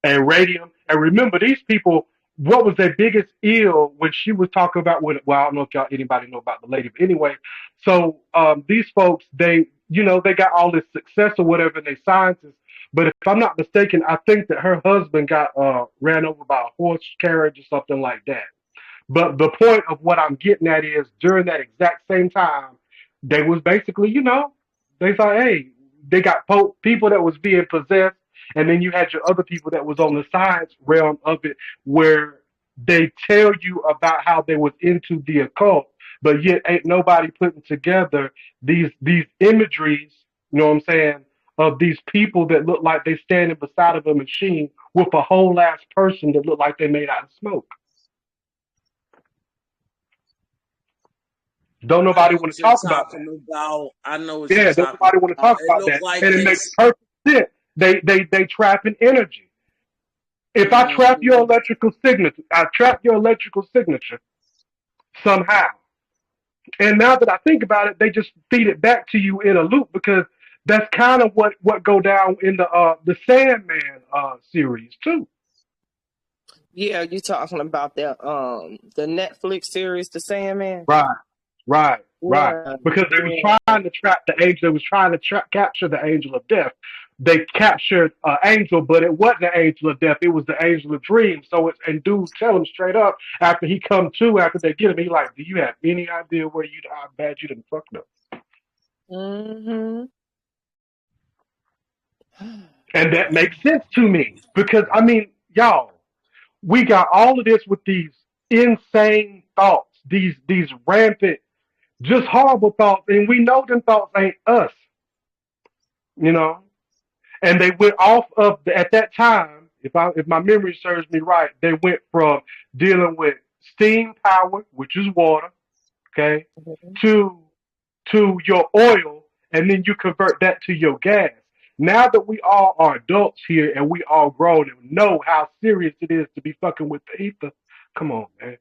And radium. And remember, these people, what was their biggest ill when she was talking about when? Well, I don't know if anybody know about the lady, but anyway. So these folks, they got all this success or whatever in their sciences. But if I'm not mistaken, I think that her husband got ran over by a horse carriage or something like that. But the point of what I'm getting at is during that exact same time, they was basically, they thought, hey, they got people that was being possessed, and then you had your other people that was on the science realm of it, where they tell you about how they was into the occult, but yet ain't nobody putting together these imageries, you know what I'm saying, of these people that look like they standing beside of a machine with a whole ass person that look like they made out of smoke. Don't I nobody know want what to you're talk about that. talking about. I know what you're Yeah, don't talking nobody want to about. talk It about looked that. like And it makes it's perfect sense. They trapping energy. If I trap your electrical signature, I trap your electrical signature somehow. And now that I think about it, they just feed it back to you in a loop because that's kind of what go down in the Sandman series too. Yeah, you talking about the Netflix series, The Sandman? Right, right. Yeah, Because they was yeah. trying to trap the angel. They was trying to capture the angel of death. They captured an angel, but it wasn't the angel of death. It was the angel of dreams. So and dude tell him straight up after he come to after they get him, he like, do you have any idea how bad you done fucked up? Mm-hmm. And that makes sense to me because I mean, y'all, we got all of this with these insane thoughts, these rampant, just horrible thoughts, and we know them thoughts ain't us, you know. And they went off of at that time, if my memory serves me right, they went from dealing with steam power, which is water, okay, Mm-hmm. to your oil, and then you convert that to your gas. Now that we all are adults here and we all grown and know how serious it is to be fucking with the ether, come on, man.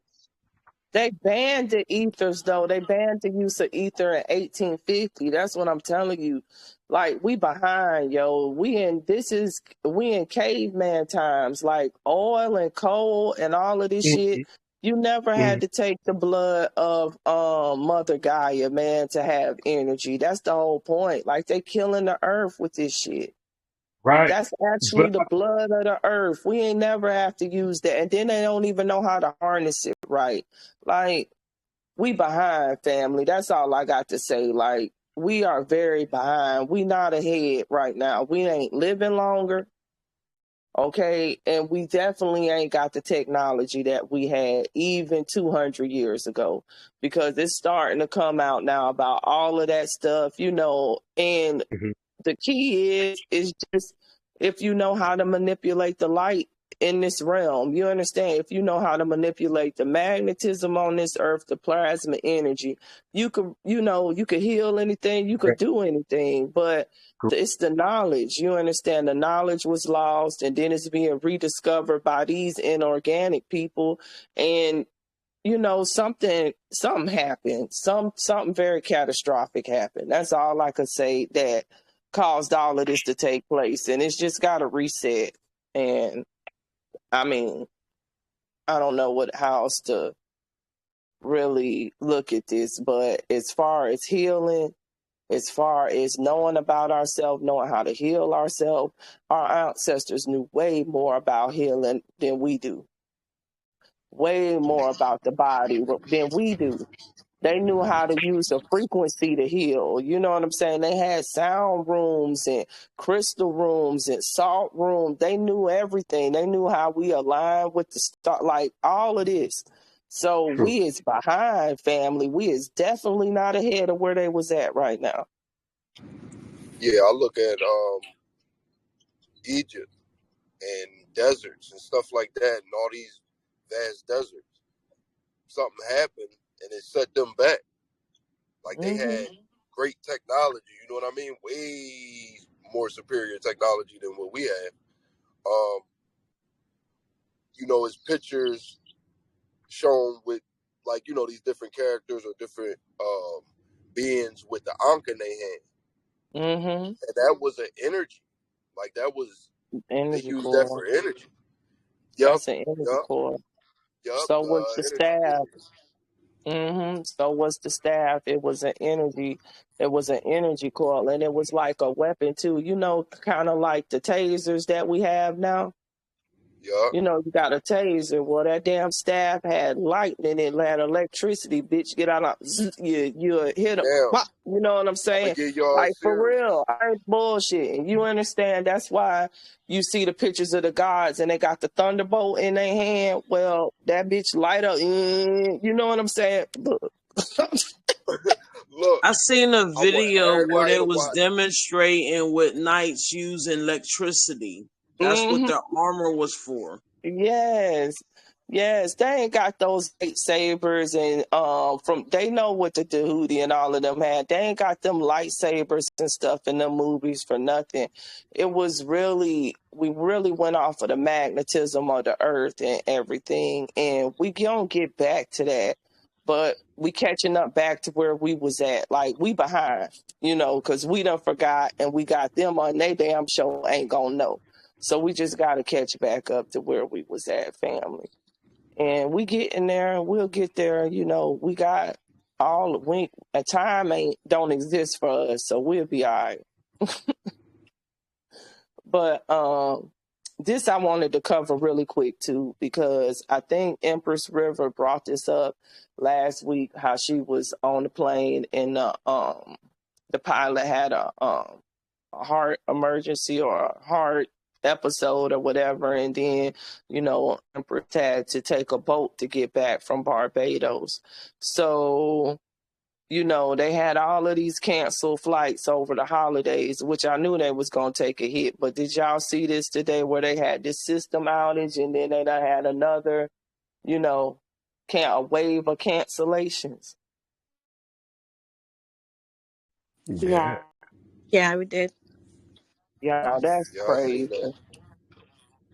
They banned the ethers though. They banned the use of ether in 1850. That's what I'm telling you. Like we behind, yo. We in caveman times. Like oil and coal and all of this shit. You never had to take the blood of Mother Gaia, man, to have energy. That's the whole point. Like they killing the earth with this shit. Right. That's actually But the blood of the earth. We ain't never have to use that. And then they don't even know how to harness it right. Like, we behind, family. That's all I got to say. Like, we are very behind. We not ahead right now. We ain't living longer. Okay. And we definitely ain't got the technology that we had even 200 years ago, because it's starting to come out now about all of that stuff, and the key is just if you know how to manipulate the light in this realm, you understand, if you know how to manipulate the magnetism on this earth, the plasma energy, you could heal anything, you could do anything, but it's the knowledge, you understand, the knowledge was lost and then it's being rediscovered by these inorganic people, and you know, something happened. Something very catastrophic happened. That's all I could say that caused all of this to take place. And it's just got to reset. And I mean, I don't know how else to really look at this, but as far as healing, as far as knowing about ourselves, knowing how to heal ourselves, our ancestors knew way more about healing than we do. Way more about the body than we do. They knew how to use the frequency to heal. You know what I'm saying? They had sound rooms and crystal rooms and salt rooms. They knew everything. They knew how we align with the star, like all of this. So True. we is behind, family. We is definitely not ahead of where they was at right now. Yeah, I look at Egypt and deserts and stuff like that, and all these vast deserts. Something happened and it set them back. Like they had great technology, you know what I mean? Way more superior technology than what we have. You know, it's pictures shown with, like, you know, these different characters or different beings with the Ankh in their hand. And that was an energy. Like that was energy they used core. that for energy. That's an energy core. Yup. So was the staff. Energy. So was the staff. It was an energy. It was an energy core, and it was like a weapon too. You know, kind of like the tasers that we have now. Yeah. You know, you got a taser. Well, that damn staff had lightning. It had electricity. Bitch, get out of you hit them. Damn. You know what I'm saying? Like for real, I ain't bullshit. You understand? That's why you see the pictures of the gods and they got the thunderbolt in their hand. Well, that bitch light up. You know what I'm saying? Look. Look, I seen a video where everybody they to was watch. demonstrating with knights using electricity. That's what their armor was for. Yes, they ain't got those lightsabers and they know what the Tahuti and all of them had. They ain't got them lightsabers and stuff in them movies for nothing. It was really, we really went off of the magnetism of the earth and everything, and we don't get back to that. But we catching up back to where we was at. Like we behind, you know, because we done forgot and we got them on they damn show ain't gonna know. So we just got to catch back up to where we was at, family. And we getting there, and we'll get there. You know, we got a time don't exist for us, so we'll be all right. But this I wanted to cover really quick too, because I think Empress River brought this up last week. How she was on the plane and the pilot had a heart emergency or a heart episode or whatever, and then you know Empress had to take a boat to get back from Barbados. So you know they had all of these canceled flights over the holidays, which I knew they was gonna take a hit. But did y'all see this today where they had this system outage and then they done had another, you know, a wave of cancellations? Yeah. Yeah, we did. Yeah, that's Yeah, I seen crazy. that.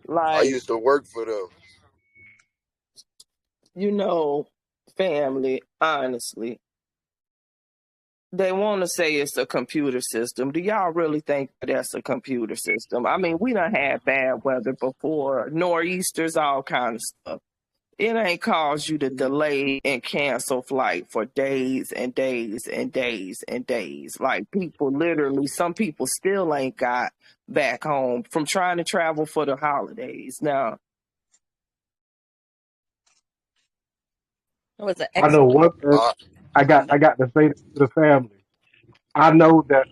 I Like, used to work for them. you know, family, honestly, they want to say it's a computer system. Do y'all really think that's a computer system? I mean, we done had bad weather before, nor'easters, all kind of stuff. It ain't caused you to delay and cancel flight for days and days and days and days. Like people literally, some people still ain't got back home from trying to travel for the holidays. Now, It was an I know excellent. one thing. I got to say this to the family. I know that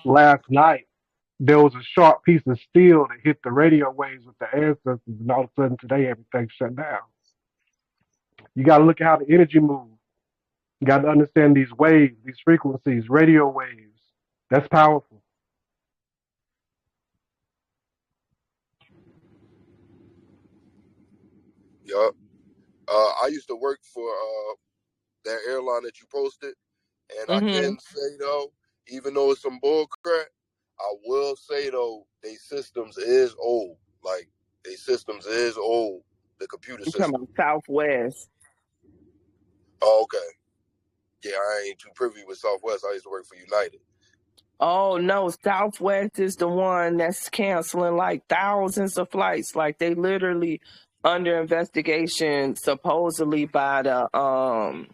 last night there was a sharp piece of steel that hit the radio waves with the ancestors, and all of a sudden today everything shut down. You got to look at how the energy moves. You got to understand these waves, these frequencies, radio waves. That's powerful. Yup. I used to work for that airline that you posted, and I can say though, even though it's some bull crap, I will say though, they systems is old. Like they systems is old. The computer you talking system. about Southwest. Oh, okay. Yeah, I ain't too privy with Southwest. I used to work for United. Oh no, Southwest is the one that's canceling like thousands of flights. Like they literally under investigation supposedly by the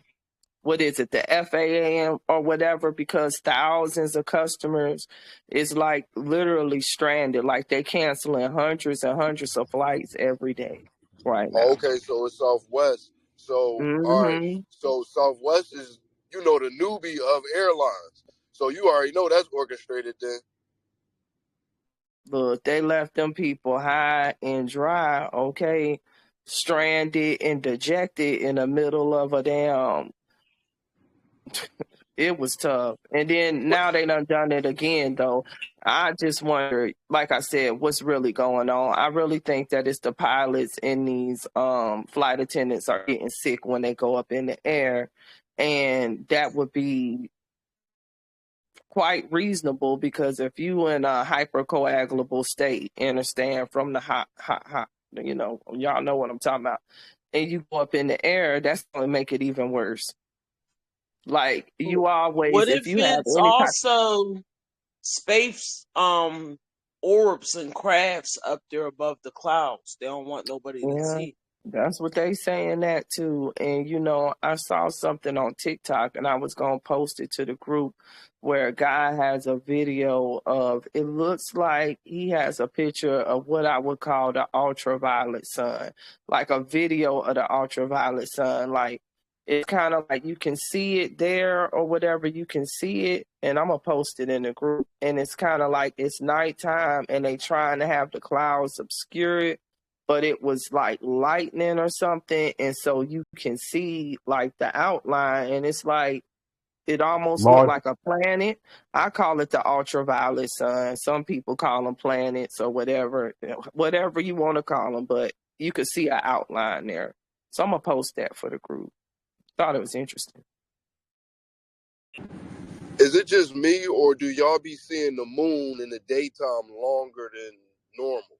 what is it, the FAA or whatever, because thousands of customers is like literally stranded. Like they canceling hundreds and hundreds of flights every day right Oh, now. okay, so it's Southwest. So all right, Mm-hmm. so Southwest is the newbie of airlines. So you already know that's orchestrated then. Look, they left them people high and dry, okay, stranded and dejected in the middle of a damn. It was tough. And then now they done it again, though. I just wonder, like I said, what's really going on. I really think that it's the pilots and these flight attendants are getting sick when they go up in the air. And that would be quite reasonable because if you in a hypercoagulable state, understand, from the hot, y'all know what I'm talking about, and you go up in the air, that's going to make it even worse. Like you always, What if if you have it's any type. also space orbs and crafts up there above the clouds? They don't want nobody to Yeah, see. that's what they saying that too. And I saw something on TikTok and I was gonna post it to the group where a guy has a video of, it looks like he has a picture of what I would call the ultraviolet sun. Like a video of the ultraviolet sun. Like it's kind of like you can see it there or whatever, you can see it, and I'm gonna post it in the group. And it's kind of like it's nighttime and they trying to have the clouds obscure it, but it was like lightning or something, and so you can see like the outline, and it's like it almost looked Large. like a planet. I call it the ultraviolet sun. Some people call them planets or whatever you want to call them, but you could see an outline there. So I'm gonna post that for the group. Thought it was interesting. Is it just me, or do y'all be seeing the moon in the daytime longer than normal?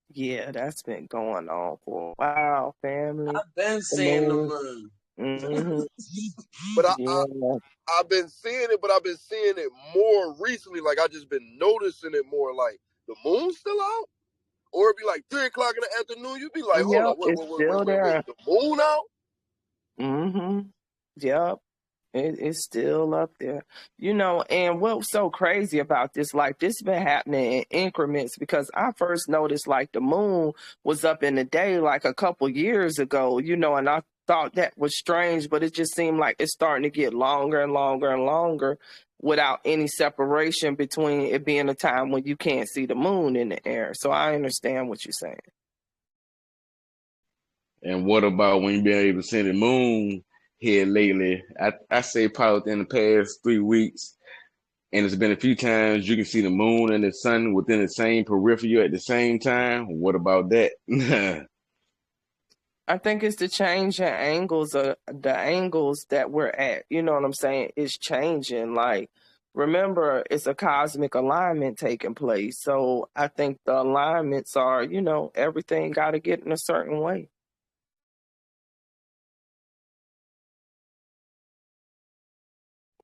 Yeah, that's been going on for a while, family. I've been The seeing the moon. moon. Mm-hmm. But Yeah. I've been seeing it, but I've been seeing it more recently. Like I just been noticing it more. Like the moon's still out, or it'd be like 3 o'clock in the afternoon. You'd be like, hold Yep, up, it's still wait, there. the moon out? Mm-hmm. Yep. It's still up there. And what's so crazy about this, like this been happening in increments, because I first noticed like the moon was up in the day like a couple years ago, and I thought that was strange, but it just seemed like it's starting to get longer and longer and longer without any separation between it being a time when you can't see the moon in the air. So I understand what you're saying. And what about when you been able to see the moon here lately? I say probably within the past 3 weeks. And it's been a few times you can see the moon and the sun within the same peripheral at the same time. What about that? I think it's the change in angles of the angles that we're at. You know what I'm saying? It's changing. Like, remember, it's a cosmic alignment taking place. So I think the alignments are, everything got to get in a certain way.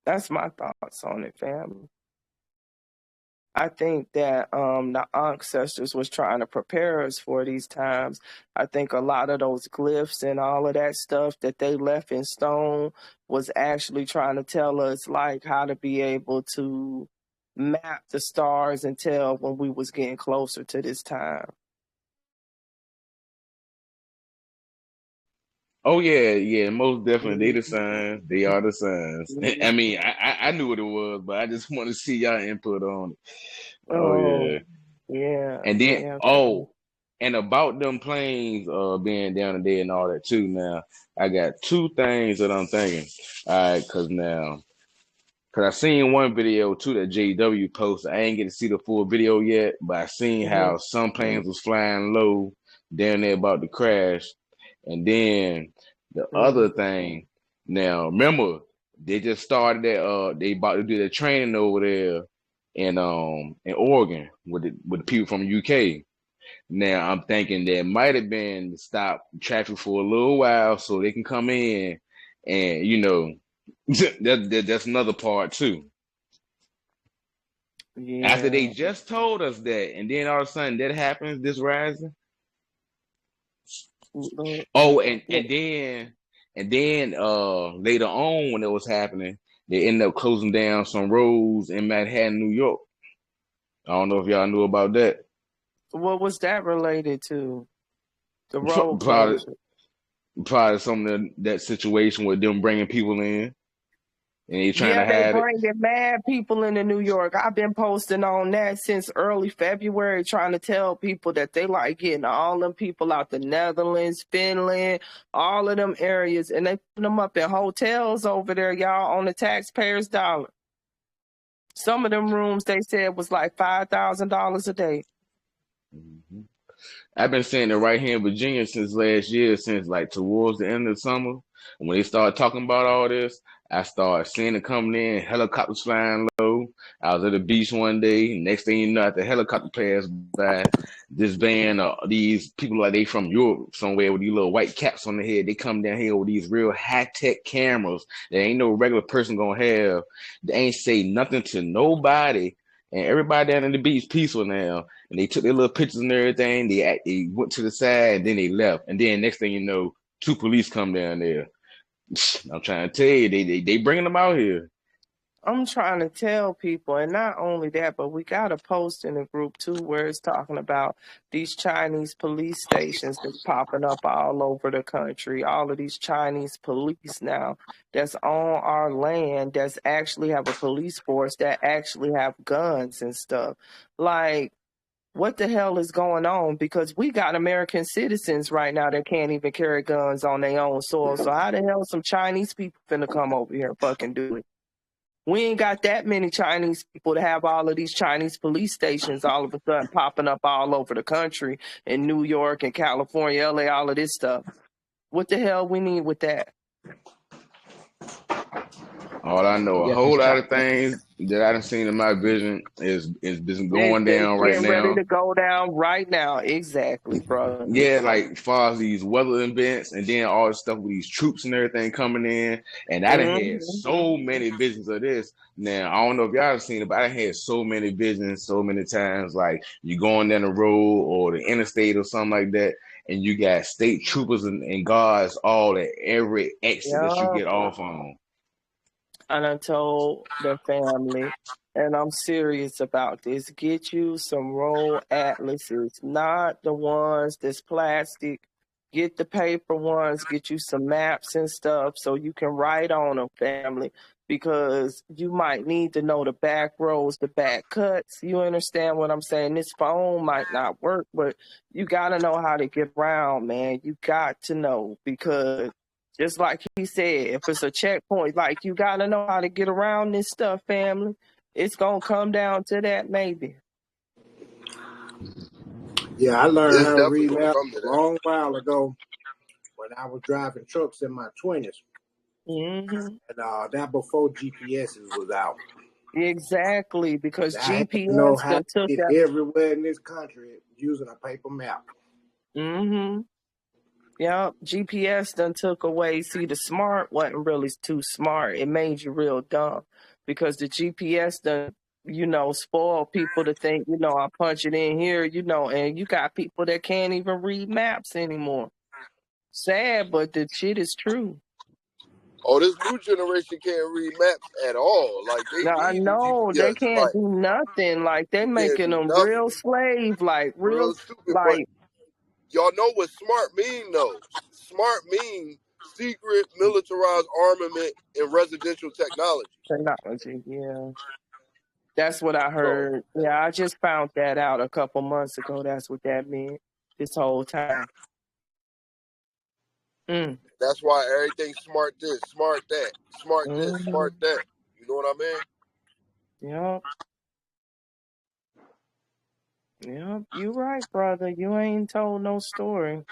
That's my thoughts on it, family. I think that the ancestors was trying to prepare us for these times. I think a lot of those glyphs and all of that stuff that they left in stone was actually trying to tell us like how to be able to map the stars and tell when we was getting closer to this time. Oh yeah, most definitely. They the signs. They are the signs. I mean, I knew what it was, but I just want to see y'all input on it. Oh Oh, yeah. yeah, And then yeah. and about them planes being down there and all that too. Now I got two things that I'm thinking. All right, cause I seen one video too that JW posted. I ain't get to see the full video yet, but I seen how some planes was flying low down there about to crash. And then the other thing, now remember, they just started that they about to do their training over there in Oregon with the people from UK. Now I'm thinking that might have been to stop traffic for a little while so they can come in, and that's another part too. After they Yeah. just told us that, and then all of a sudden that happens, this rising. Look, Oh, and look. then later on when it was happening, they ended up closing down some roads in Manhattan, New York. I don't know if y'all knew about that. What was that related to? The road Probably, closure. probably some of that situation with them bringing people in and they trying Yeah, to they hide it. bringing mad people into New York. I've been posting on that since early February, trying to tell people that they like getting all them people out the Netherlands, Finland, all of them areas, and they put them up in hotels over there, y'all, on the taxpayers' dollar. Some of them rooms they said was like $5,000 a day. Mm-hmm. I've been saying it right here in Virginia since last year, since like towards the end of the summer. When they started talking about all this, I started seeing it coming in, helicopters flying low. I was at the beach one day, next thing you know, the helicopter passed by. This van, these people like they from Europe somewhere with these little white caps on their head. They come down here with these real high-tech cameras that ain't no regular person gonna have. They ain't say nothing to nobody. And everybody down in the beach peaceful now. And they took their little pictures and everything. They went to the side and then they left. And then next thing you know, 2 police come down there. I'm trying to tell you, they bringing them out here. I'm trying to tell people, and not only that, but we got a post in the group too where it's talking about these Chinese police stations that's popping up all over the country. All of these Chinese police now that's on our land that's actually have a police force that actually have guns and stuff. Like, what the hell is going on? Because we got American citizens right now that can't even carry guns on their own soil. So how the hell some Chinese people finna come over here and fucking do it? We ain't got that many Chinese people to have all of these Chinese police stations all of a sudden popping up all over the country in New York and California, LA, all of this stuff. What the hell we need with that? All I know, a Yeah, whole lot of things that I done seen in my vision is been going They down right getting ready now. to go down right now. Exactly, brother. Yeah, like far as these weather events and then all the stuff with these troops and everything coming in. And I done had Mm-hmm. so many visions of this. Now, I don't know if y'all have seen it, but I done had so many visions so many times. Like you going down the road or the interstate or something like that, and you got state troopers and guards all at every exit that you Yeah. get off on. And I told the family, and I'm serious about this, get you some roll atlases, not the ones that's plastic. Get the paper ones, get you some maps and stuff so you can write on them, family, because you might need to know the back roads, the back cuts. You understand what I'm saying? This phone might not work, but you got to know how to get around, man. You got to know, because just like he said, if it's a checkpoint, like you got to know how to get around this stuff, family. It's going to come down to that, maybe. Yeah, I learned It's how to definitely read gonna maps come to a that. long while ago when I was driving trucks in my 20s. Mm-hmm. And that before GPSs was out. Exactly, because I had to know GPS how done to took get that. everywhere in this country using a paper map. Mm-hmm. Yeah, GPS done took away. See, the smart wasn't really too smart. It made you real dumb, because the GPS done, spoil people to think, I punch it in here, and you got people that can't even read maps anymore. Sad, but the shit is true. Oh, this new generation can't read maps at all. Like they Now, I need the know they GPS. can't Like do nothing. Like, they you can't making do them real nothing. slave, like real, Real stupid. But like, y'all know what smart mean though. Smart mean secret militarized armament and residential technology. technology. Yeah. That's what I So heard. Yeah, I just found that out a couple months ago. That's what that meant this whole time. Mm. that's why everything smart this, smart that, smart this, Mm-hmm. smart that. You know what I mean? Yep. Yep. You right, brother. You ain't told no story.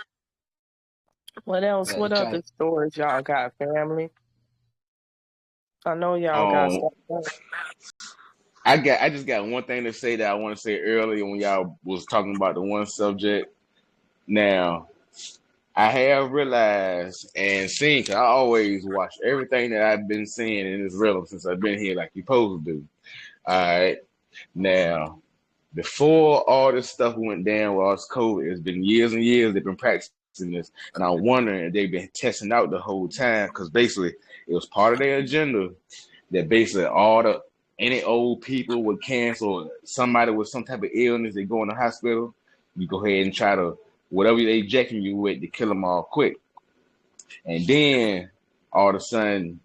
What else? Yeah, they What trying. other stories y'all got, family? I know y'all got Um, something. I just got one thing to say that I want to say earlier when y'all was talking about the one subject. Now, I have realized and seen, 'cause I always watch everything that I've been seeing in this realm since I've been here, like you supposed to do. All right. Now, before all this stuff went down with all this COVID, it's been years and years they've been practicing this, and I'm wondering if they've been testing out the whole time because basically it was part of their agenda that basically any old people with cancer or somebody with some type of illness, they go in the hospital, you go ahead and try to whatever they injecting you with to kill them all quick, and then all of a sudden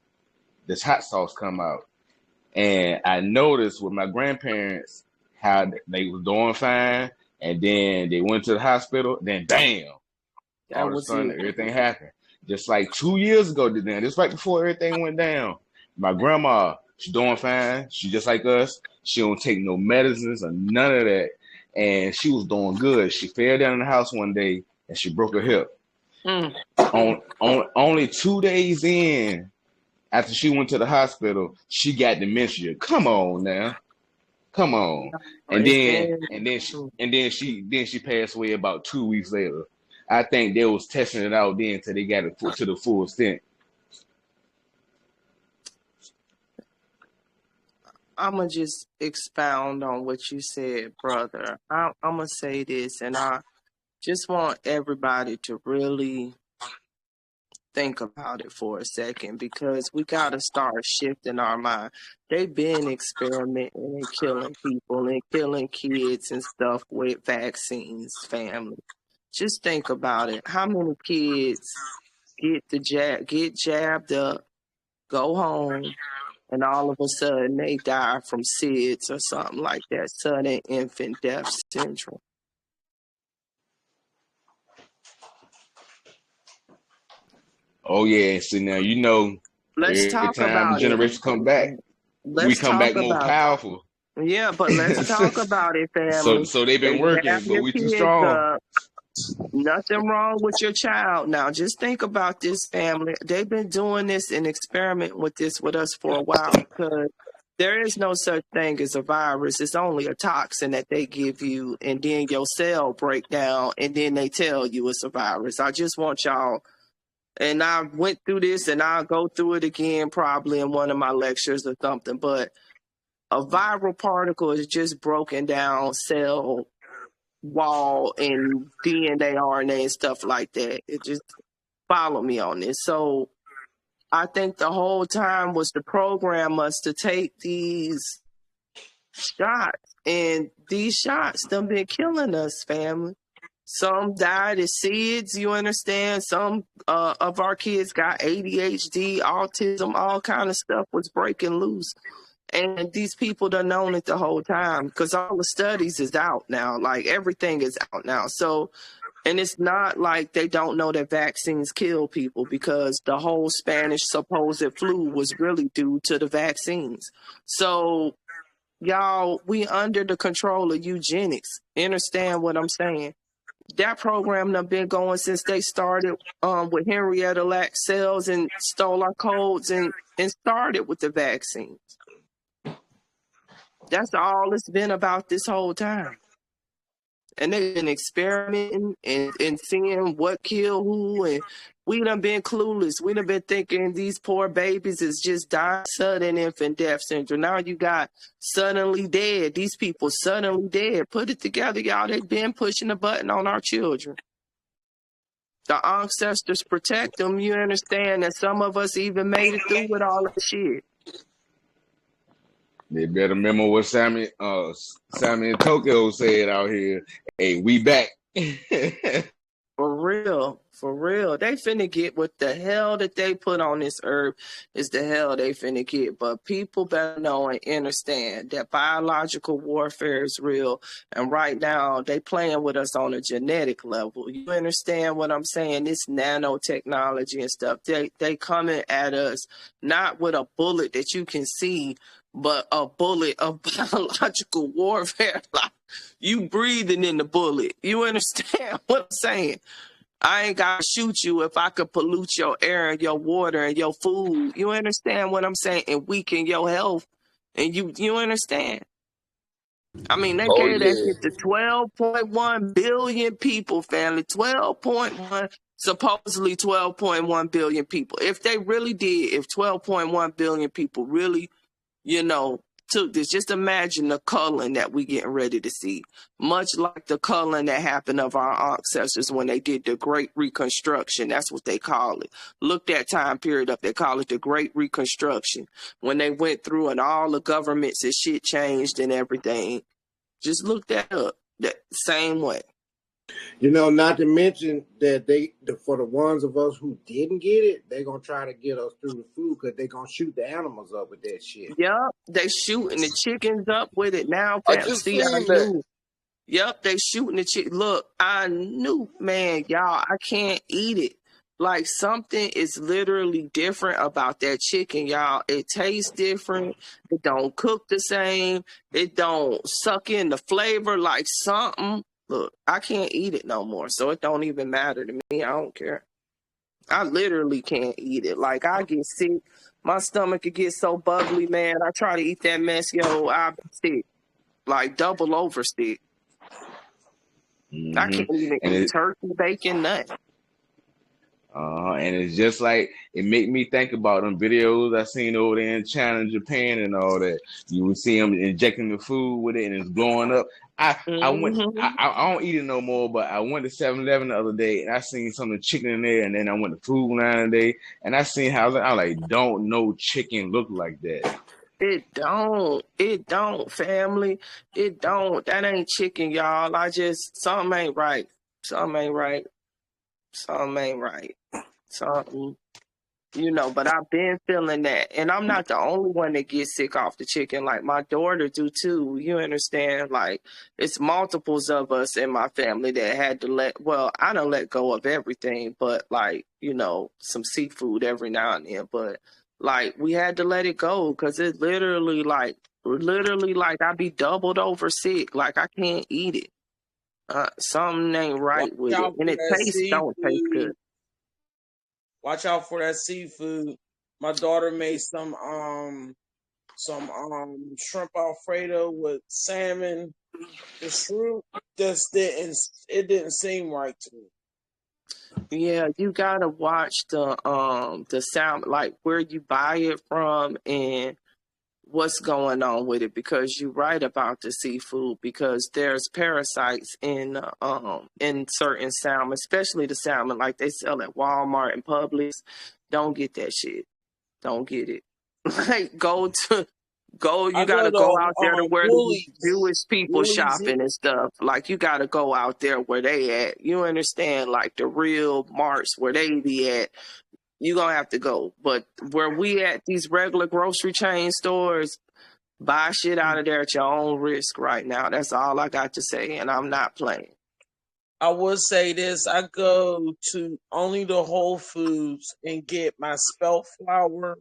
this hot sauce come out, and I noticed with my grandparents how they was doing fine, and then they went to the hospital, then bam, That all of a was sudden it. everything happened. Just like 2 years ago, just right before everything went down. My grandma, she's doing fine. She just like us. She don't take no medicines or none of that. And she was doing good. She fell down in the house one day and she broke her hip. Only 2 days in, after she went to the hospital, she got dementia. Come on now. Come on. And then she passed away about 2 weeks later. I think they was testing it out then until they got it to the full extent. I'm going to just expound on what you said, brother. I'm going to say this, and I just want everybody to really think about it for a second, because we got to start shifting our mind. They've been experimenting and killing people and killing kids and stuff with vaccines, family. Just think about it. How many kids get jabbed up, go home, and all of a sudden they die from SIDS or something like that, sudden infant death syndrome? Oh yeah, see now Let's every talk time the about it. generation come back, we Let's come talk back more about it. powerful. Yeah, but let's talk about it, family. So they've They been working, jab but your we too kids strong. up. Nothing wrong with your child. Now, just think about this, family. They've been doing this and experimenting with this with us for a while, because there is no such thing as a virus. It's only a toxin that they give you, and then your cell break down, and then they tell you it's a virus. I just want y'all, and I went through this, and I'll go through it again probably in one of my lectures or something, but a viral particle is just broken down cell wall and DNA, RNA, and stuff like that. It just follow me on this. So I think the whole time was to program us to take these shots, and these shots done been killing us, family. Some died as SIDS, you understand? Some of our kids got ADHD, autism, all kind of stuff was breaking loose. And these people done known it the whole time, because all the studies is out now. Like, everything is out now. So, and it's not like they don't know that vaccines kill people, because the whole Spanish supposed flu was really due to the vaccines. So, y'all, we under the control of eugenics. Understand what I'm saying? That program done been going since they started with Henrietta Lacks cells and stole our codes and started with the vaccines. That's all it's been about this whole time. And they've been experimenting and seeing what killed who, and we done been clueless. We done been thinking these poor babies is just dying sudden infant death syndrome. Now you got suddenly dead. These people suddenly dead. Put it together, y'all. They've been pushing the button on our children. The ancestors protect them. You understand that some of us even made it through with all that shit. They better remember what Sammy and Tokyo said out here. Hey, we back. For real, for real. They finna get what the hell that they put on this earth is the hell they finna get. But people better know and understand that biological warfare is real. And right now, they playing with us on a genetic level. You understand what I'm saying? This nanotechnology and stuff, they coming at us not with a bullet that you can see, but a bullet of biological warfare. Like, you breathing in the bullet. You understand what I'm saying? I ain't got to shoot you if I could pollute your air and your water and your food. You understand what I'm saying? And weaken your health And you understand? I mean, they Oh gave that yeah. shit to 12.1 billion people, family. 12.1, supposedly 12.1 billion people. If they really did, if 12.1 billion people really, took this, just imagine the culling that we getting ready to see. Much like the culling that happened of our ancestors when they did the Great Reconstruction. That's what they call it. Look that time period up. They call it the Great Reconstruction. When they went through and all the governments and shit changed and everything. Just look that up. That same way. Not to mention that for the ones of us who didn't get it, they're gonna try to get us through the food because they're gonna shoot the animals up with that shit. Yep, they shooting the chickens up with it now, I fam. just See, I seen that. knew. Yep, they shooting the chick. Look, I knew, man, y'all, I can't eat it. Like something is literally different about that chicken, y'all. It tastes different. It don't cook the same. It don't suck in the flavor like something. Look, I can't eat it no more. So it don't even matter to me. I don't care. I literally can't eat it. Like I get sick. My stomach could get so bubbly, man. I try to eat that mess, yo. I be sick. Like double over sick. I can't even And eat it, turkey, bacon, nothing. and it's just like it make me think about them videos I seen over there in China and Japan and all that. You would see them injecting the food with it and it's blowing up. I don't eat it no more, but I went to 7-Eleven the other day and I seen some of the chicken in there, and then I went to Food Line today and I seen how I like don't know chicken look like that. It don't, family. It don't. That ain't chicken, y'all. Something ain't right. Something ain't right. Something ain't right. Something. But I've been feeling that. And I'm not the only one that gets sick off the chicken. Like, my daughter do too. You understand? Like, it's multiples of us in my family that had to I don't let go of everything, but, like, some seafood every now and then. But, like, we had to let it go because it literally, like, I be doubled over sick. Like, I can't eat it. Something ain't Watch right with it. out And for it that don't taste good. seafood. Watch out for that seafood. My daughter made some shrimp alfredo with salmon. The shrimp didn't seem right to me. Yeah, you gotta watch the sound, like where you buy it from and what's going on with it, because you're right about the seafood, because there's parasites in certain salmon, especially the salmon like they sell at Walmart and Publix. Don't get that shit. Don't get it. Like you I gotta go go to out there to where the Jewish people Woolies. shopping and stuff. Like you gotta go out there where they at. You understand? Like the real marts where they be at. You gonna have to go. But where we at, these regular grocery chain stores, buy shit out of there at your own risk right now. That's all I got to say, and I'm not playing. I would say this: I go to only the Whole Foods and get my spelt flour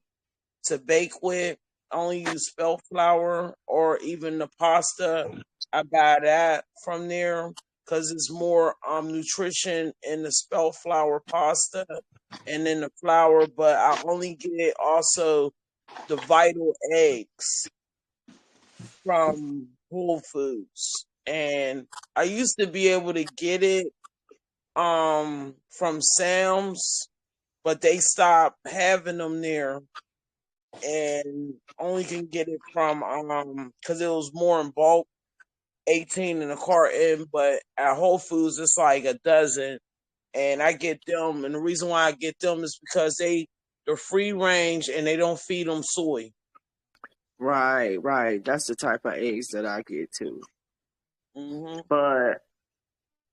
to bake with. I only use spelt flour, or even the pasta. I buy that from there because it's more nutrition in the spelt flour pasta and in the flour. But I only get also the vital eggs from Whole Foods, and I used to be able to get it from Sam's, but they stopped having them there, and only can get it from because it was more in bulk, 18 in a carton, but at Whole Foods it's like a dozen, and I get them, and the reason why I get them is because they're free range and they don't feed them soy. Right. That's the type of eggs that I get too. Mm-hmm. But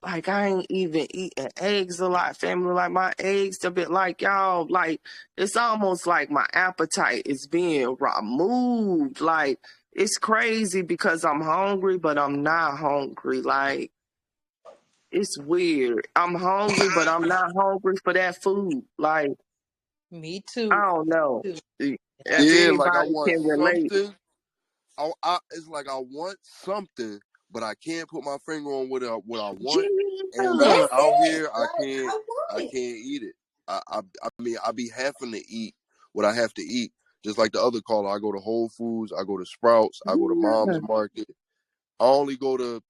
like I ain't even eating eggs a lot, family. Like my eggs a bit like y'all, like it's almost like my appetite is being removed. Like it's crazy because I'm hungry, but I'm not hungry. Like it's weird. I'm hungry, but I'm not hungry for that food. Like Me too. I don't know if Yeah, like I anybody want can relate. something. It's like I want something, but I can't put my finger on what I want. And when I'm Yeah. out here, I can't eat it. I mean, I be having to eat what I have to eat Just like the other caller, I go to Whole Foods, I go to Sprouts, I go to Mom's Market. I only go to,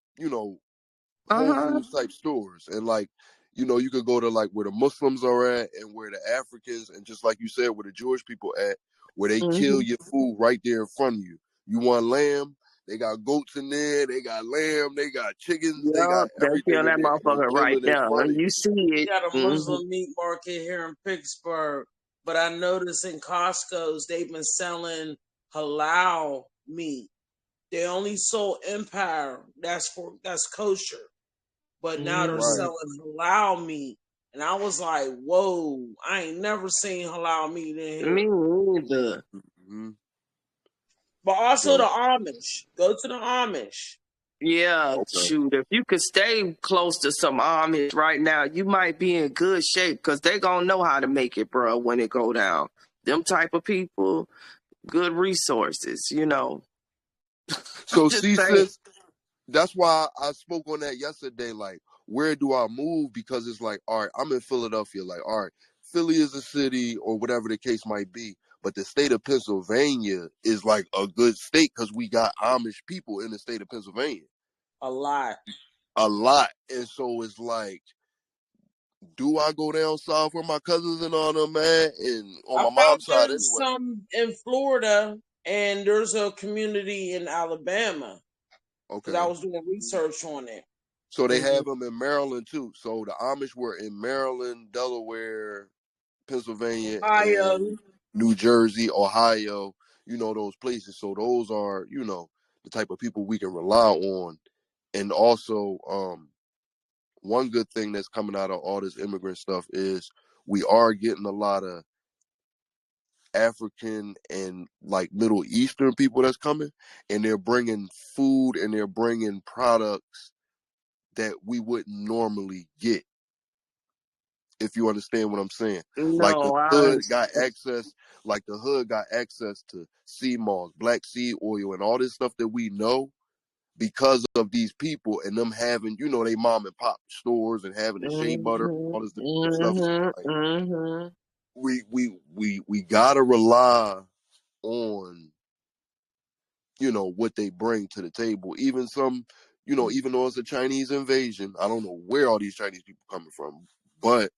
Whole Foods type stores. And like, you could go to like where the Muslims are at and where the Africans, and just like you said, where the Jewish people at, where they kill your food right there in front of you. You want lamb? They got goats in there. They got lamb. They got chickens. They got Yup, they everything kill in that there, and they motherfucker kill right it in there. front of You you. see We it. got a Muslim meat market here in Pittsburgh, but I noticed in Costco's they've been selling halal meat. They only sold Empire, that's kosher, but now they're Right. selling halal meat, and I was like, whoa! I ain't never seen halal meat in here. Me neither. But also So, the Amish. Go to the Amish. Yeah, okay. shoot. If you could stay close to some Amish right now, you might be in good shape because they gonna know how to make it, bro, when it go down. Them type of people, good resources, So Just see, saying. sis, that's why I spoke on that yesterday. Like, where do I move? Because it's like, all right, I'm in Philadelphia. Like, all right, Philly is a city or whatever the case might be. But the state of Pennsylvania is like a good state because we got Amish people in the state of Pennsylvania. A lot. A lot. And so it's like, do I go down south where my cousins and all them at? And on I my found mom's side there's anyway. some in Florida, and there's a community in Alabama. Because I Okay. was doing research on it. So they have them in Maryland too. So the Amish were in Maryland, Delaware, Pennsylvania, Ohio. and New Jersey, Ohio, those places. So those are, the type of people we can rely on. And also, one good thing that's coming out of all this immigrant stuff is we are getting a lot of African and like Middle Eastern people that's coming, and they're bringing food and they're bringing products that we wouldn't normally get. If you understand what I'm saying. Like the No, I hood got access, to sea moss, black seed oil, and all this stuff that we know because of these people and them having, they mom and pop stores and having the shea butter, all this different stuff. So like, we gotta rely on, what they bring to the table. Even some, even though it's a Chinese invasion, I don't know where all these Chinese people coming from, but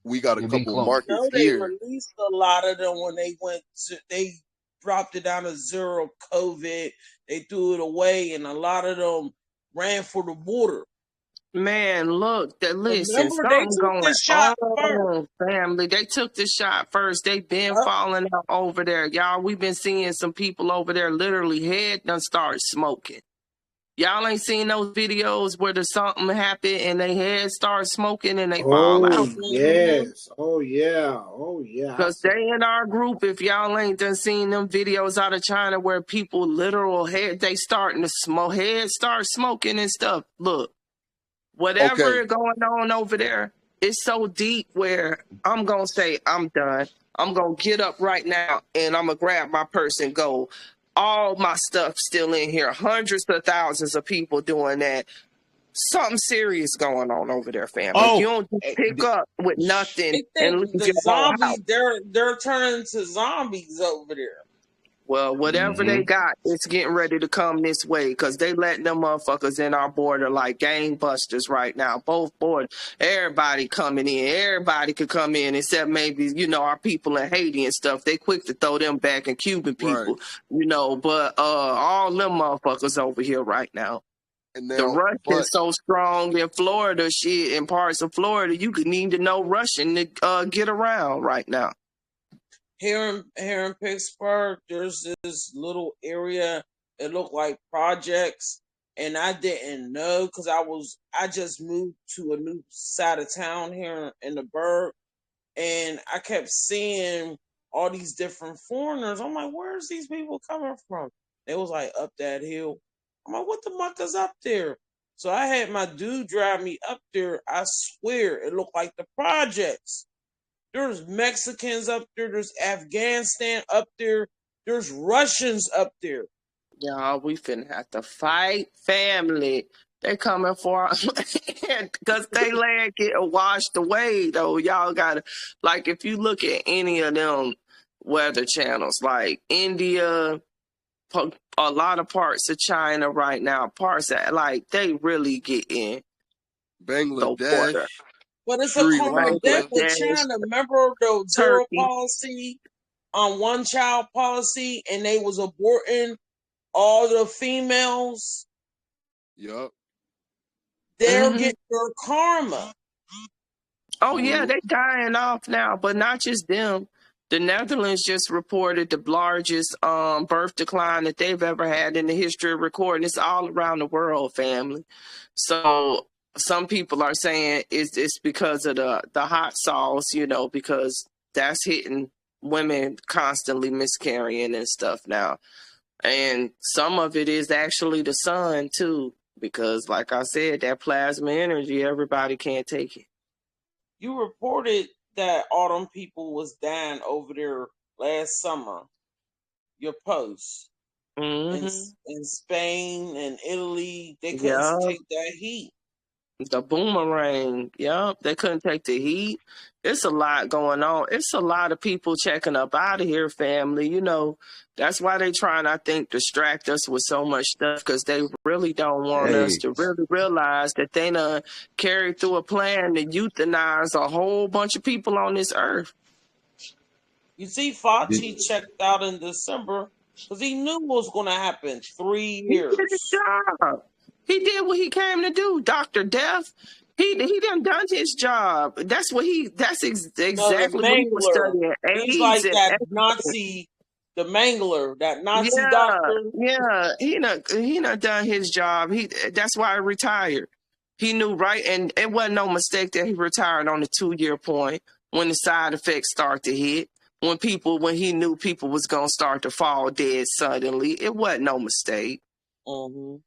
we got a You've been couple of cloned. markets No, they here. released a lot of them when they dropped it down to zero COVID. They threw it away, and a lot of them ran for the border. Man, look, listen, Remember, they something took going the shot first. on, family. They took the shot first. They been falling out over there. Y'all, we've been seeing some people over there literally head done start smoking. Y'all ain't seen those videos where there's something happen and they head start smoking and they fall out? Oh yes. Oh yeah. Oh yeah. I Because saw. they in our group, if y'all ain't done seen them videos out of China where people literal head, they starting to smoke, head start smoking and stuff. Look. Whatever Okay. is going on over there, it's so deep where I'm going to say, I'm done. I'm going to get up right now and I'm going to grab my purse and go. All my stuff still in here. Hundreds of thousands of people doing that. Something serious going on over there, family. You don't just pick up with nothing They think and leave the your whole house. zombies, they're turning to zombies over there. Well, whatever they got, it's getting ready to come this way because they letting them motherfuckers in our border like gangbusters right now. Both borders, everybody coming in. Everybody could come in except maybe, our people in Haiti and stuff. They quick to throw them back and Cuban Right. people, but all them motherfuckers over here right now. And The now, Russian's but so strong in Florida, shit, in parts of Florida, you could need to know Russian to get around right now. Here in Pittsburgh, there's this little area. It looked like projects, and I didn't know because I just moved to a new side of town here in the burg, and I kept seeing all these different foreigners. I'm like, where's these people coming from? They was like up that hill. I'm like, what the muck is up there? So I had my dude drive me up there. I swear it looked like the projects. There's Mexicans up there. There's Afghanistan up there. There's Russians up there. Y'all, we finna have to fight family. They coming for because they land get washed away though. Y'all gotta, like, if you look at any of them weather channels, like India, a lot of parts of China right now, parts that like they really get in the Bangladesh, water. But it's a Sri karmic debt Lanka. with Bangladesh, China. Remember the zero Turkey. policy, one child policy, and they was aborting all the females. Yup. They're Mm-hmm. getting their karma. Oh yeah, they dying off now, but not just them. The Netherlands just reported the largest birth decline that they've ever had in the history of recording. It's all around the world, family. So some people are saying it's because of the hot sauce, you know, because that's hitting women constantly miscarrying and stuff now. And some of it is actually the sun too, because like I said, that plasma energy, everybody can't take it. You reported that all them people was dying over there last summer. Your post in Spain and Italy, they couldn't Yeah, take that heat. the boomerang. Yep, they couldn't take the heat. It's a lot going on. It's a lot of people checking up out of here, family. You know, that's why they trying, I think, distract us with so much stuff because they really don't want us Hey, to really realize that they done carried through a plan to euthanize a whole bunch of people on this earth. You see, did, Fauci checked out in December because he knew what was going to happen. 3 He did his years. job. He did what he came to do, Dr. Death. He done his job. That's what No, the exactly what he was mangler. studying. He's AIDS like and that everything. Nazi, the mangler, that Nazi Yeah, doctor. yeah. He not done his job. That's why he retired. He knew right, and it wasn't no mistake that he retired on the 2-year point when the side effects start to hit. When he knew people was gonna start to fall dead suddenly, it wasn't no mistake. Mm-hmm.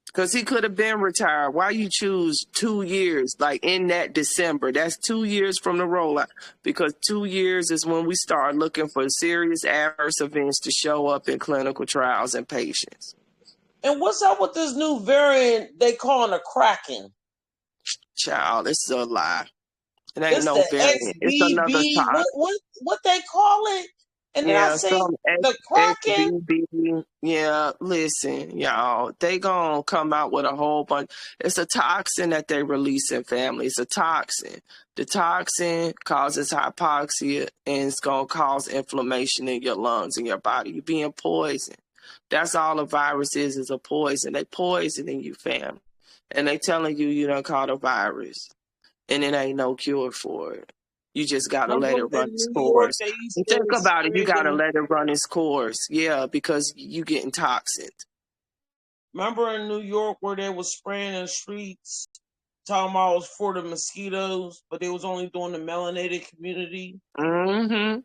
Because he could have been retired. Why you choose 2 years, like in that December? That's 2 years from the rollout. Because 2 years is when we start looking for serious adverse events to show up in clinical trials and patients. And what's up with this new variant they calling a Kraken? Child, it's a lie. It ain't It's no the variant. It's another XBB. tox. What they call it? And then I Yeah, say some the Kraken. XBB. Yeah, listen, y'all, they gonna come out with a whole bunch. It's a toxin that they release in family. It's a toxin. The toxin causes hypoxia and it's gonna cause inflammation in your lungs and your body. You're being poisoned. That's all a virus is a poison. They poisoning you, fam. And they telling you done caught a virus. And it ain't no cure for it. You just gotta let Remember it run in its New York course. they used And to think about it, you spray gotta them. let it run its course. Yeah, because you getting toxic. Remember in New York where they was spraying in the streets, talking about it was for the mosquitoes, but they was only doing the melanated community. Mm-hmm.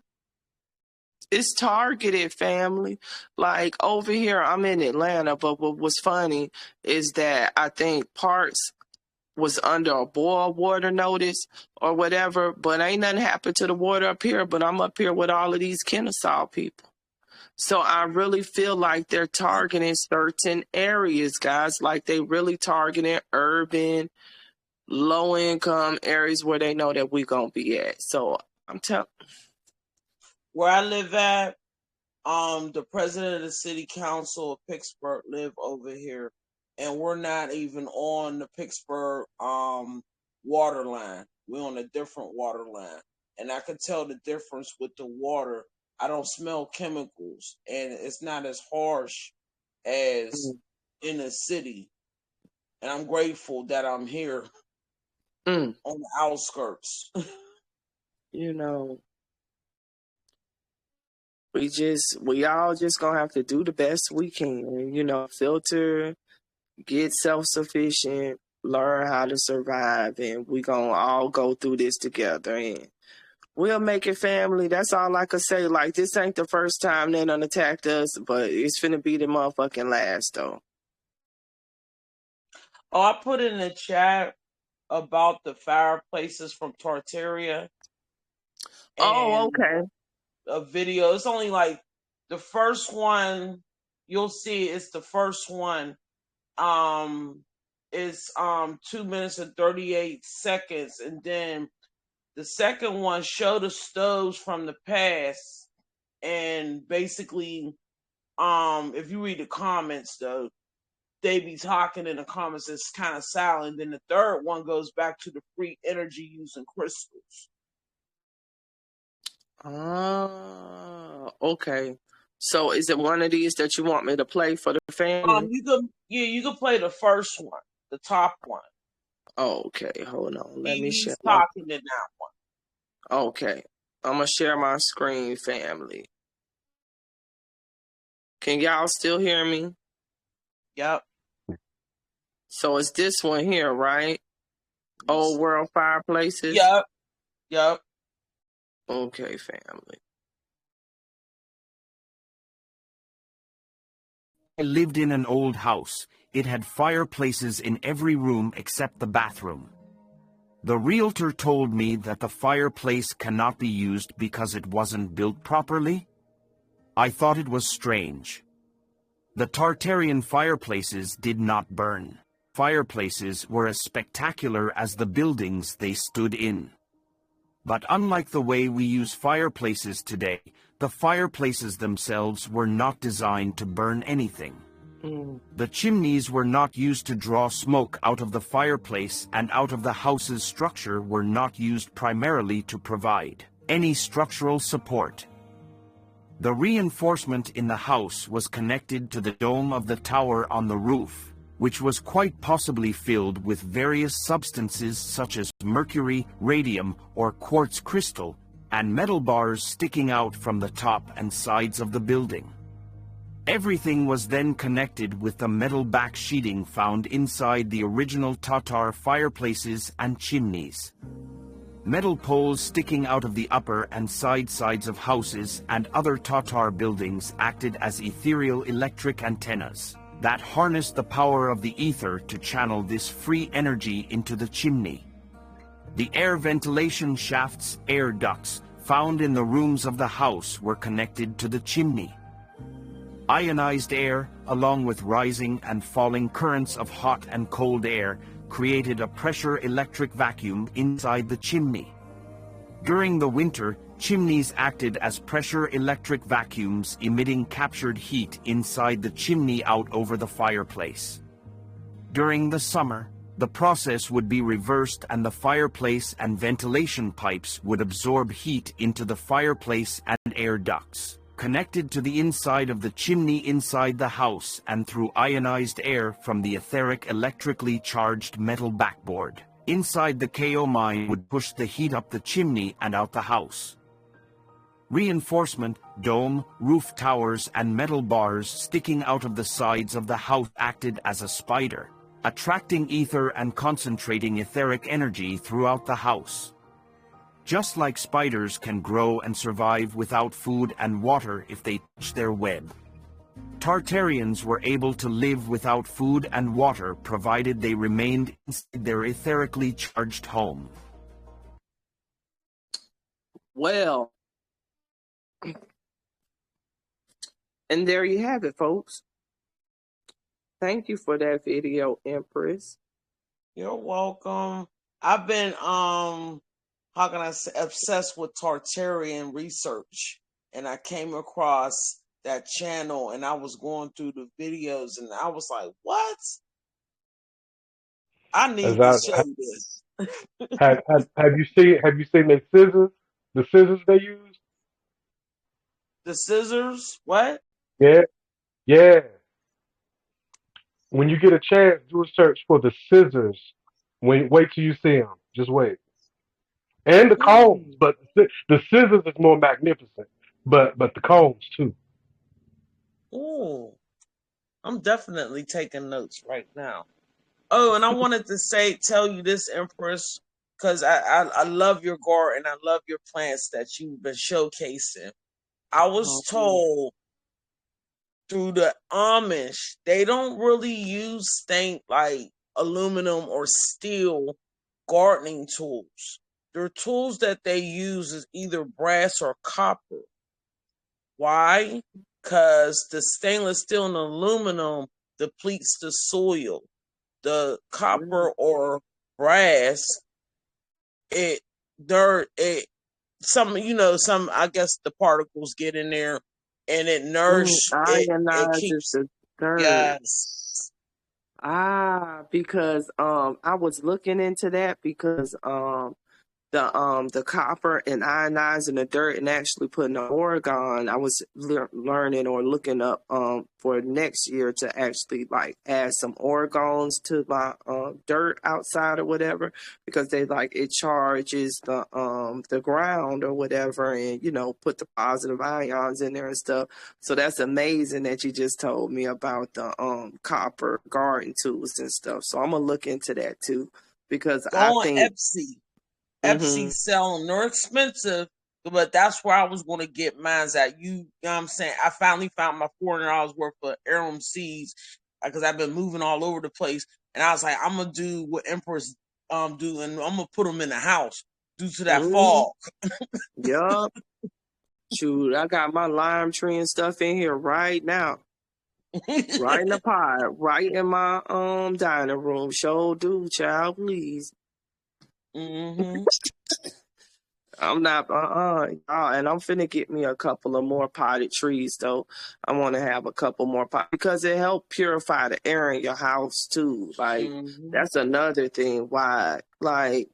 It's targeted, family. Like over here, I'm in Atlanta, but what was funny is that I think parts was under a boil water notice or whatever, but ain't nothing happened to the water up here, but I'm up here with all of these Kennesaw people. So I really feel like they're targeting certain areas, guys. Like they really targeting urban, low income areas where they know that we're gonna be at. So I'm telling. Where I live at, the president of the city council of Pittsburgh live over here, and we're not even on the Pittsburgh water line. We're on a different water line, and I can tell the difference with the water. I don't smell chemicals, and it's not as harsh as in the city. And I'm grateful that I'm here on the outskirts. You know, we all just gonna have to do the best we can. You know, filter, get self-sufficient, learn how to survive, and we gonna all go through this together. And we'll make it, family. That's all I could say. Like, this ain't the first time they done attacked us, but it's finna be the motherfucking last, though. Oh, I put in the chat about the fireplaces from Tartaria. Oh, And okay. a video. It's only like the first one. You'll see it's the first one It's 2 minutes and 38 seconds, and then the second one show the stoves from the past, and basically, if you read the comments though, they be talking in the comments. It's kind of silent. Then the third one goes back to the free energy using crystals. Okay. So is it one of these that you want me to play for the family? You can play the first one, the top one. Okay, hold on. Let me share He's my. talking in that one. Okay, I'm gonna share my screen, family. Can y'all still hear me? Yep. So it's this one here, right? Old World Fireplaces? Yep. Yep. Okay, family. I lived in an old house. It had fireplaces in every room except the bathroom. The realtor told me that the fireplace cannot be used because it wasn't built properly. I thought it was strange. The Tartarian fireplaces did not burn. Fireplaces were as spectacular as the buildings they stood in. But unlike the way we use fireplaces today, the fireplaces themselves were not designed to burn anything. The chimneys were not used to draw smoke out of the fireplace, and out of the house's structure were not used primarily to provide any structural support. The reinforcement in the house was connected to the dome of the tower on the roof, which was quite possibly filled with various substances such as mercury, radium, or quartz crystal, and metal bars sticking out from the top and sides of the building. Everything was then connected with the metal back sheeting found inside the original Tatar fireplaces and chimneys. Metal poles sticking out of the upper and side sides of houses and other Tatar buildings acted as ethereal electric antennas that harnessed the power of the ether to channel this free energy into the chimney. The air ventilation shafts, air ducts, found in the rooms of the house were connected to the chimney. Ionized air, along with rising and falling currents of hot and cold air, created a pressure electric vacuum inside the chimney. During the winter, chimneys acted as pressure electric vacuums emitting captured heat inside the chimney out over the fireplace. During the summer, the process would be reversed and the fireplace and ventilation pipes would absorb heat into the fireplace and air ducts, connected to the inside of the chimney inside the house and through ionized air from the etheric electrically charged metal backboard. Inside the KO mine would push the heat up the chimney and out the house. Reinforcement, dome, roof towers, and metal bars sticking out of the sides of the house acted as a spider, attracting ether and concentrating etheric energy throughout the house. Just like spiders can grow and survive without food and water if they touch their web, Tartarians were able to live without food and water provided they remained inside their etherically charged home. Well, and there you have it, folks. Thank you for that video, Empress. You're welcome. I've been how can I say, obsessed with Tartarian research, and I came across that channel, and I was going through the videos, and I was like, "What? I need to show this." Have you seen their scissors? The scissors they use? The scissors? What? Yeah. When you get a chance, do a search for the scissors. Wait till you see them. Just wait. And the combs, but the scissors is more magnificent. But the combs too. Ooh, I'm definitely taking notes right now. Oh, and I wanted to tell you this, Empress, because I love your garden. I love your plants that you've been showcasing. I was told through the Amish, they don't really use like aluminum or steel gardening tools. Their tools that they use is either brass or copper. Why? Because the stainless steel and aluminum depletes the soil. The copper or brass, some I guess the particles get in there and it it Ionizes keeps. the dirt. Yes. Because I was looking into that because the copper and ionizing the dirt and actually putting the orgone. I was learning or looking up for next year to actually like add some orgones to my dirt outside or whatever, because they like it charges the ground or whatever, and put the positive ions in there and stuff. So that's amazing that you just told me about the copper garden tools and stuff. So I'm gonna look into that too, because Go I on think Etsy. Etsy selling, they're expensive, but that's where I was going to get mine at. You know what I'm saying? I finally found my $400 worth of heirloom seeds because I've been moving all over the place, and I was like, I'm gonna do what Empress do, and I'm gonna put them in the house due to that fog. Yup. Shoot, I got my lime tree and stuff in here right now. Right in the pot, right in my dining room. Sure do, child, please. Mm-hmm. I'm not and I'm finna get me a couple of more potted trees though. I want to have a couple more pot because it help purify the air in your house too. Like that's another thing why, like,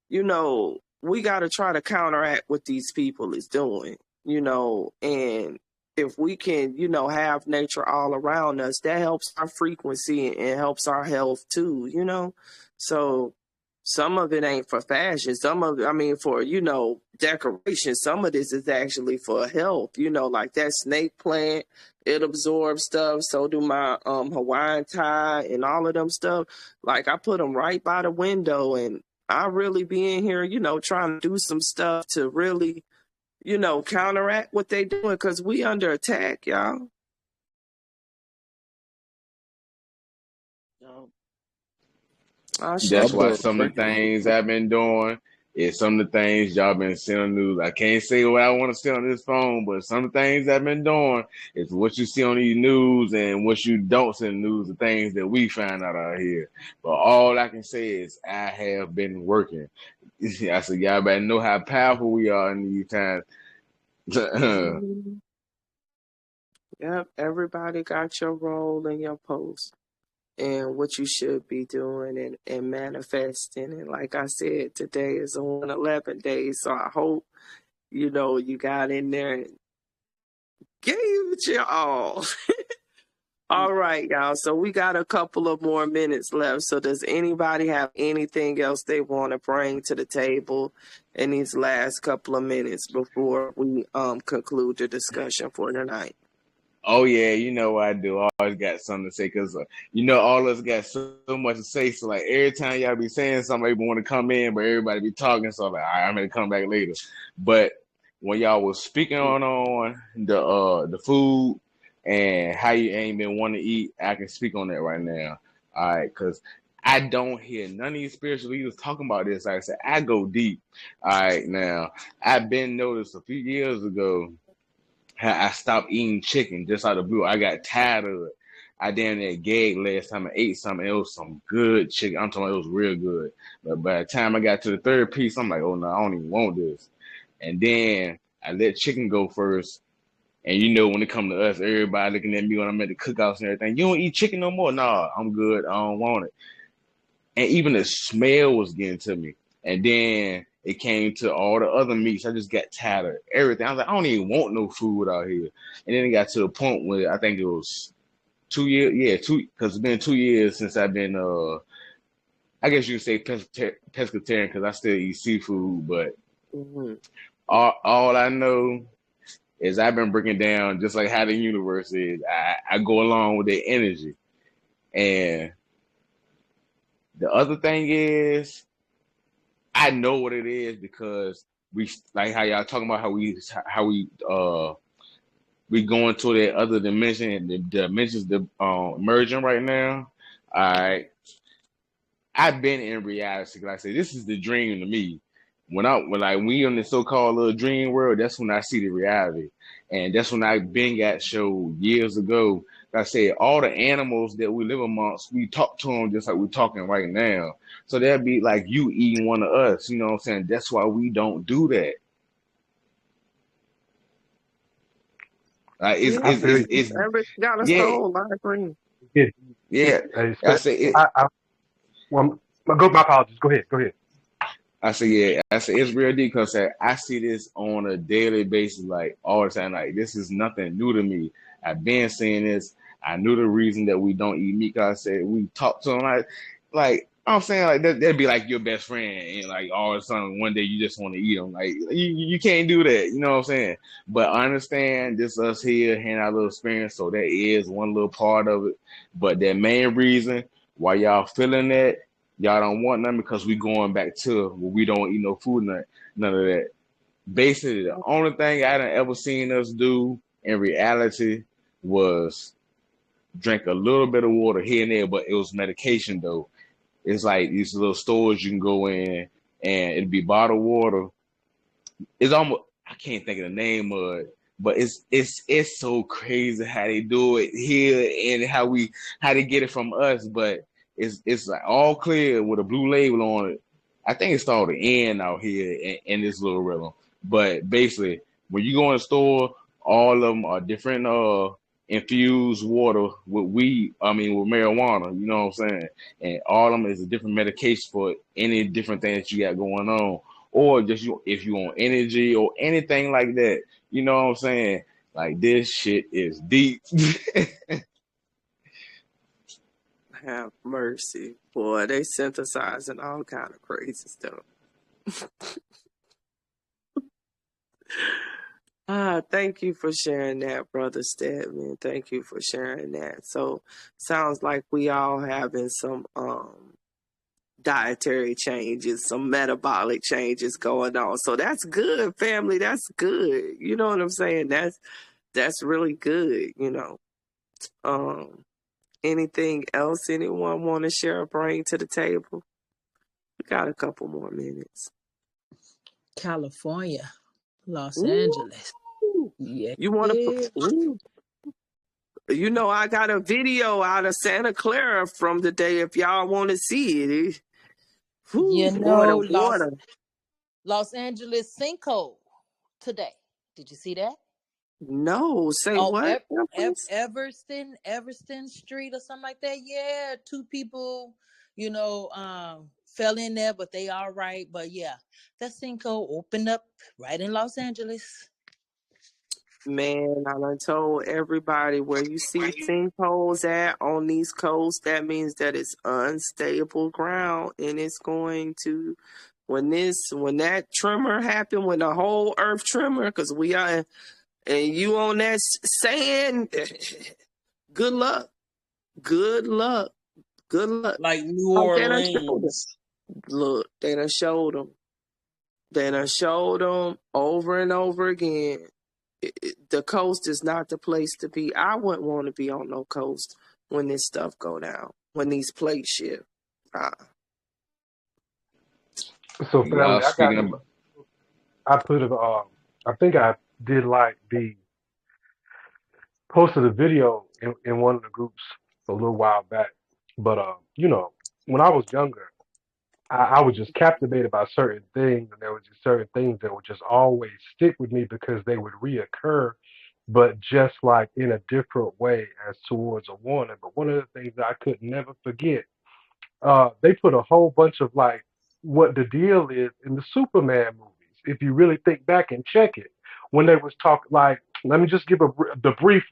we got to try to counteract what these people is doing, and if we can, have nature all around us, that helps our frequency and helps our health too. So some of it ain't for fashion. Some of it, I mean, for, decoration. Some of this is actually for health, like that snake plant, it absorbs stuff. So do my Hawaiian tie and all of them stuff. Like I put them right by the window, and I really be in here, trying to do some stuff to really, counteract what they doing, because we under attack, y'all. That's why some of the things I've been doing is some of the things y'all been seeing on the news. I can't say what I want to say on this phone, but some of the things I've been doing is what you see on these news and what you don't see in the news, the things that we find out here. But all I can say is I have been working. I said, y'all better know how powerful we are in these times. Yep, everybody got your role and your post and what you should be doing and manifesting. And like I said, today is a 111 day, so I hope, you got in there and gave it your all. All right, y'all. So we got a couple of more minutes left. So does anybody have anything else they want to bring to the table in these last couple of minutes before we conclude the discussion for tonight? Oh yeah, you know what I do. I always got something to say because all of us got so much to say. So like every time y'all be saying something, people want to come in, but everybody be talking. So I'm like, all right, I'm gonna come back later. But when y'all was speaking on the food and how you ain't been wanting to eat, I can speak on that right now. All right, because I don't hear none of these spiritual leaders talking about this. Like I said, I go deep. All right, now I've been noticed a few years ago. I stopped eating chicken just out of the blue. I got tired of it. I damn near gagged last time I ate something. It was some good chicken. I'm talking about it was real good. But by the time I got to the third piece, I'm like, oh no, I don't even want this. And then I let chicken go first. And when it come to us, everybody looking at me when I'm at the cookouts and everything. You don't eat chicken no more? Nah, I'm good. I don't want it. And even the smell was getting to me. And then it came to all the other meats. I just got tired of everything. I was like, I don't even want no food out here. And then it got to the point where I think it was 2 years. Yeah, because it's been 2 years since I've been, I guess you could say pescatarian because I still eat seafood. But all I know is I've been breaking down just like how the universe is. I go along with their energy. And the other thing is, I know what it is because we like how y'all talking about how we going to that other dimension and the dimensions merging right now. All right, I've been in reality. Like I said, this is the dream to me. When we in the so-called little dream world, that's when I see the reality, and that's when I been got showed years ago I said, all the animals that we live amongst, we talk to them just like we're talking right now. So that'd be like you eating one of us. You know what I'm saying? That's why we don't do that. Like Yeah, I feel you. it's everything got a yeah, soul. I agree. Yeah. yeah. Hey, I say it. well, my apologies. Go ahead. Go ahead. I say, yeah, I say it's real deep because I see this on a daily basis, like all the time. Like this is nothing new to me. I've been seeing this. I knew the reason that we don't eat meat. Cause I said we talk to them like I'm saying like that'd be like your best friend, and like all of a sudden one day you just want to eat them. Like you can't do that. You know what I'm saying? But I understand this us here handing out a little experience, so that is one little part of it. But that main reason why y'all feeling that. Y'all don't want none because we going back to where we don't eat no food, none of that. Basically, the only thing I done ever seen us do in reality was drink a little bit of water here and there, but it was medication though. It's like these little stores you can go in and it'd be bottled water. It's almost I can't think of the name of it, but it's so crazy how they do it here and how they get it from us, but it's like all clear with a blue label on it. I think it's called the N out here in this little rhythm. But basically, when you go in the store, all of them are different infused water with weed. I mean, with marijuana. You know what I'm saying? And all of them is a different medication for any different thing that you got going on, or just if you want energy or anything like that. You know what I'm saying? Like this shit is deep. Have mercy, boy. They synthesizing all kind of crazy stuff. Thank you for sharing that, Brother Stedman. Thank you for sharing that. So sounds like we all having some dietary changes, some metabolic changes going on. So that's good, family. That's good. You know what I'm saying? That's really good, you know. Anything else anyone want to share or bring to the table? We got a couple more minutes. California, Los Ooh. Angeles. Yeah. You want to? You know, I got a video out of Santa Clara from the day. If y'all want to see it, You boy, the know, water. Los Angeles sinkhole today. Did you see that? No, say what? Everston Street or something like that. Yeah, 2 people, fell in there, but they all right. But yeah, that sinkhole opened up right in Los Angeles. Man, I done told everybody where you see sinkholes at on these coasts, that means that it's unstable ground, and it's going to when that tremor happened, when the whole earth tremor, because we are and you on that sand, good luck. Good luck. Good luck. Like New They done showed Orleans. Look, they done showed them. They done showed them over and over again. The coast is not the place to be. I wouldn't want to be on no coast when this stuff go down, when these plates shift. So family, Speaking of, I put it. I think I did like posted a video in one of the groups a little while back. But when I was younger, I was just captivated by certain things, and there was just certain things that would just always stick with me because they would reoccur, but just like in a different way as towards a warning. But one of the things that I could never forget, they put a whole bunch of like what the deal is in the Superman movies. If you really think back and check it, when they was talking, like, let me just give the brief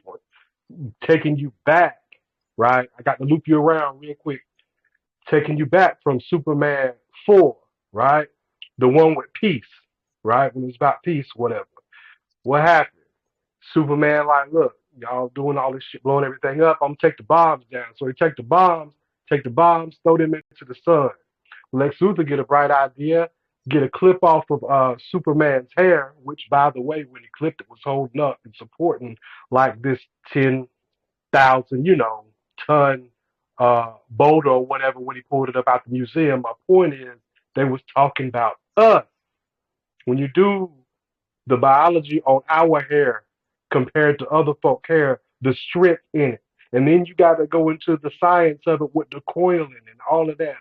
one, taking you back, right? I got to loop you around real quick, taking you back from Superman 4, right? The one with peace, right? When it's about peace, whatever. What happened? Superman, like, look, y'all doing all this shit, blowing everything up. I'm gonna take the bombs down. So he take the bombs, throw them into the sun. Lex Luthor get a bright idea, get a clip off of Superman's hair, which, by the way, when he clipped it, was holding up and supporting like this 10,000, ton boulder or whatever when he pulled it up out the museum. My point is, they was talking about us. When you do the biology on our hair compared to other folk hair, the strength in it. And then you got to go into the science of it with the coiling and all of that.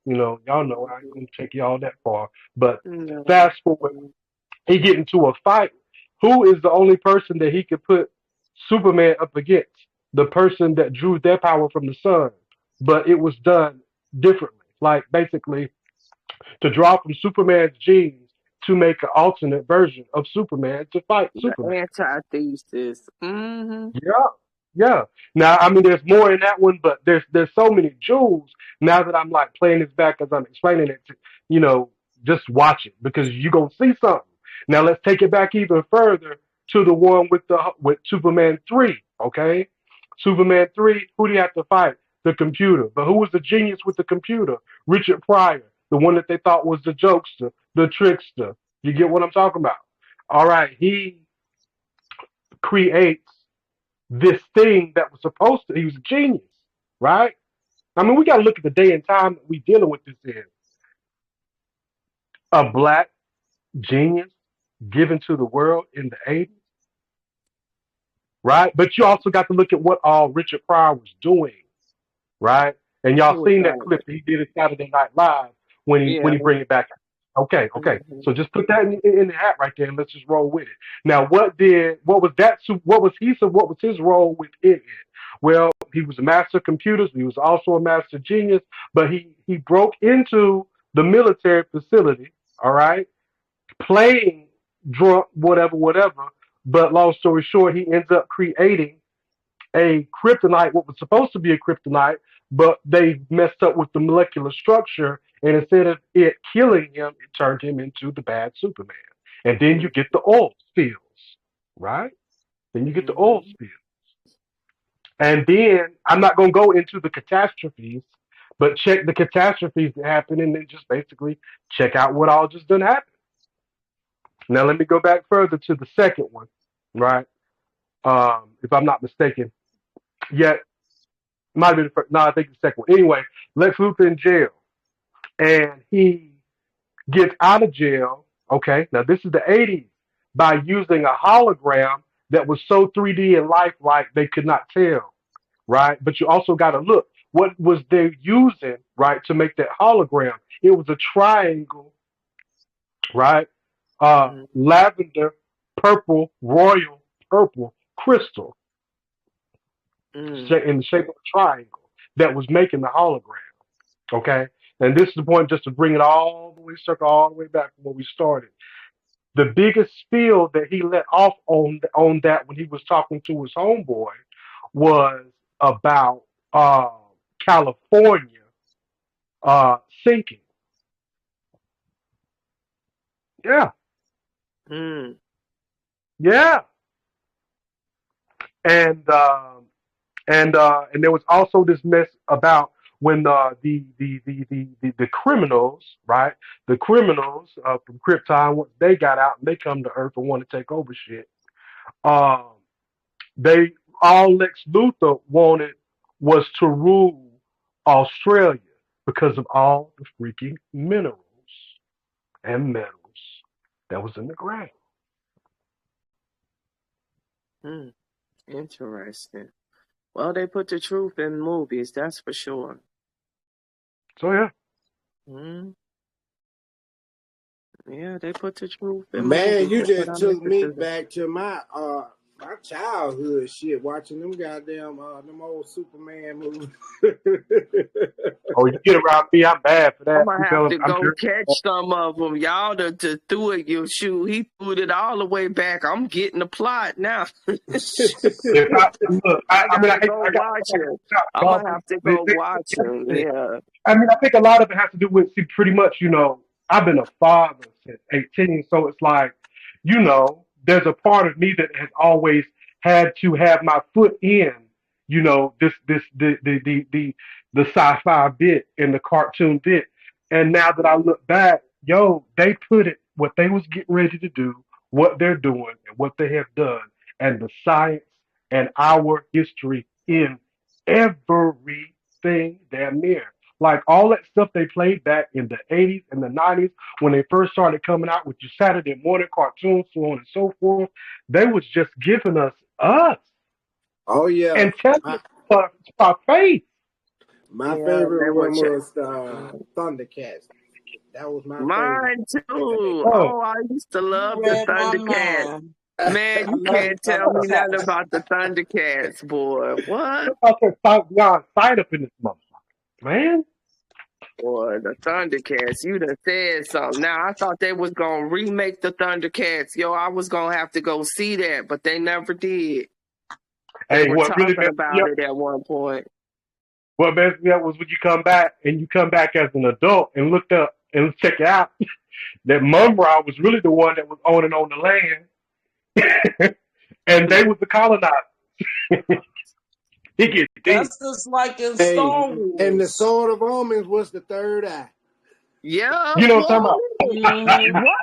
Y'all know I ain't gonna take y'all that far. But No. fast forward, he get into a fight. Who is the only person that he could put Superman up against? The person that drew their power from the sun. But it was done differently. Like basically to draw from Superman's genes to make an alternate version of Superman to fight The Superman. antithesis. Mm-hmm. Yeah, yeah. Now, I mean, there's more in that one, but there's so many jewels. Now that I'm like playing this back as I'm explaining it, just watch it because you're gonna see something. Now let's take it back even further to the one with Superman 3. Okay, Superman 3. Who do you have to fight? The computer. But who was the genius with the computer? Richard Pryor, the one that they thought was the jokester, the trickster. You get what I'm talking about? All right, he creates this thing that was supposed to, he was a genius, right? I mean, we got to look at the day and time that we dealing with this in. A black genius given to the world in the 80s, right? But you also got to look at what all Richard Pryor was doing, right? And He y'all was seen that on clip it. that he did at Saturday Night Live when Yeah. he bring it back. Okay. Mm-hmm. So just put that in the hat right there, and let's just roll with it. Now, what was his role within it? Well, he was a master of computers. He was also a master genius, but he broke into the military facility. All right, playing drunk, whatever. But long story short, he ends up creating a kryptonite, what was supposed to be a kryptonite, but they messed up with the molecular structure, and instead of it killing him, it turned him into the bad Superman. And then you get the oil spills, right? Then you get the oil Mm-hmm. spills. And then I'm not going to go into the catastrophes, but check the catastrophes that happen and then just basically check out what all just done happened. Now, let me go back further to the second one, right? If I'm not mistaken. Yet, might have been the first. No, I think the second one. Anyway, Lex Luthor in jail. And he gets out of jail. Okay, now this is the 80s by using a hologram that was so 3D and lifelike they could not tell, right? But you also got to look. What was they using, right, to make that hologram? It was a triangle, right? Mm-hmm. Lavender, purple, royal purple crystal Mm. in the shape of a triangle that was making the hologram. Okay, and this is the point just to bring it all the way, circle all the way back from where we started. The biggest spill that he let off on that when he was talking to his homeboy was about California sinking. Yeah, Mm. yeah, and there was also this mess about when the criminals, right? The criminals from Krypton, once they got out and they come to Earth and want to take over shit, um, they all Lex Luthor wanted was to rule Australia because of all the freaking minerals and metals that was in the ground. Mm. Interesting. Well, they put the truth in movies, that's for sure. So yeah. Mm. Yeah, they put the truth in Man, movies. you They put just took me unnecessary. back to my childhood shit, watching them goddamn them old Superman movies. Oh, you get around me, I'm bad for I'm that. gonna I'm have telling, to I'm go sure. catch some of them. Y'all to threw it, your shoe. He threw it all the way back. I'm getting the plot now. If I look, I I gotta hate, go I got watch to him. stop I'm y'all. gonna have to go watch him. Yeah. I mean, I think a lot of it has to do with, see, pretty much, I've been a father since 18, so it's like, there's a part of me that has always had to have my foot in, the sci-fi bit and the cartoon bit. And now that I look back, they put it, what they was getting ready to do, what they're doing, and what they have done, and the science and our history in everything damn near. Like all that stuff they played back in the 80s and the 90s when they first started coming out with your Saturday morning cartoons, so on and so forth, they was just giving us us. Oh yeah. and tell My, us to our face. my Yeah, favorite they were one was Thundercats. That was my favorite. mine too. Oh, Oh, I used to You love the read my Thundercats. mind. Man, I you love the can't tell me nothing Thundercats. about the Thundercats, boy. What? I said stop beyond sight up in this motherfucker, man. Boy, the Thundercats, you done said something. Now, I thought they was going to remake the Thundercats. Yo, I was going to have to go see that, but they never did. They Hey, were what really talking messed me about up? it at one point. What messed me up was when you come back and you come back as an adult and looked up and check it out that Mumra was really the one that was owning on the land, and they was the colonizer. He gets deep. That's just like in Hey, Star and the Wars. sword of omens was the third eye. Yeah, You know what I'm boy. talking Hmm about? What?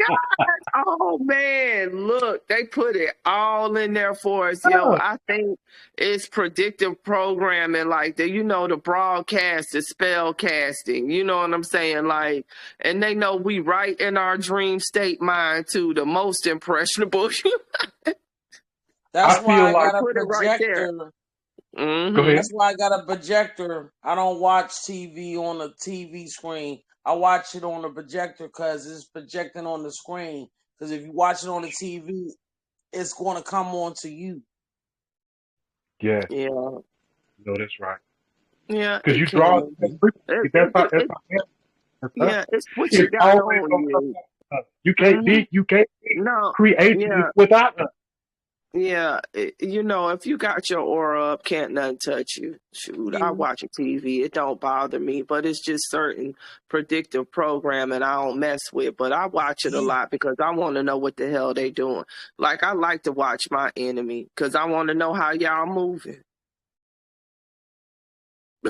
God. Oh, man. Look, they put it all in there for us. Yo, I think it's predictive programming, like the broadcast is spell casting. You know what I'm saying? Like, and they know we right in our dream state mind, too. The most impressionable. That's I why feel I like. got They a put it right there. projector. Go ahead. That's why I got a projector. I don't watch TV on a TV screen. I watch it on a projector because it's projecting on the screen. Because if you watch it on the TV, it's going to come on to you. Yes, Yeah. no, that's right. Yeah, Because it you draw can. that frequency. That's how. That's how. That's how. Yeah, it's what you It's got always on gonna come you. back to us. You can't Hmm. be. You can't be No, created yeah, without us. yeah. If you got your aura up, can't nothing touch you. Shoot, I Yeah. watch a TV. It don't bother me, but it's just certain predictive programming I don't mess with. But I watch it a lot because I want to know what the hell they doing. Like, I like to watch my enemy because I want to know how y'all moving.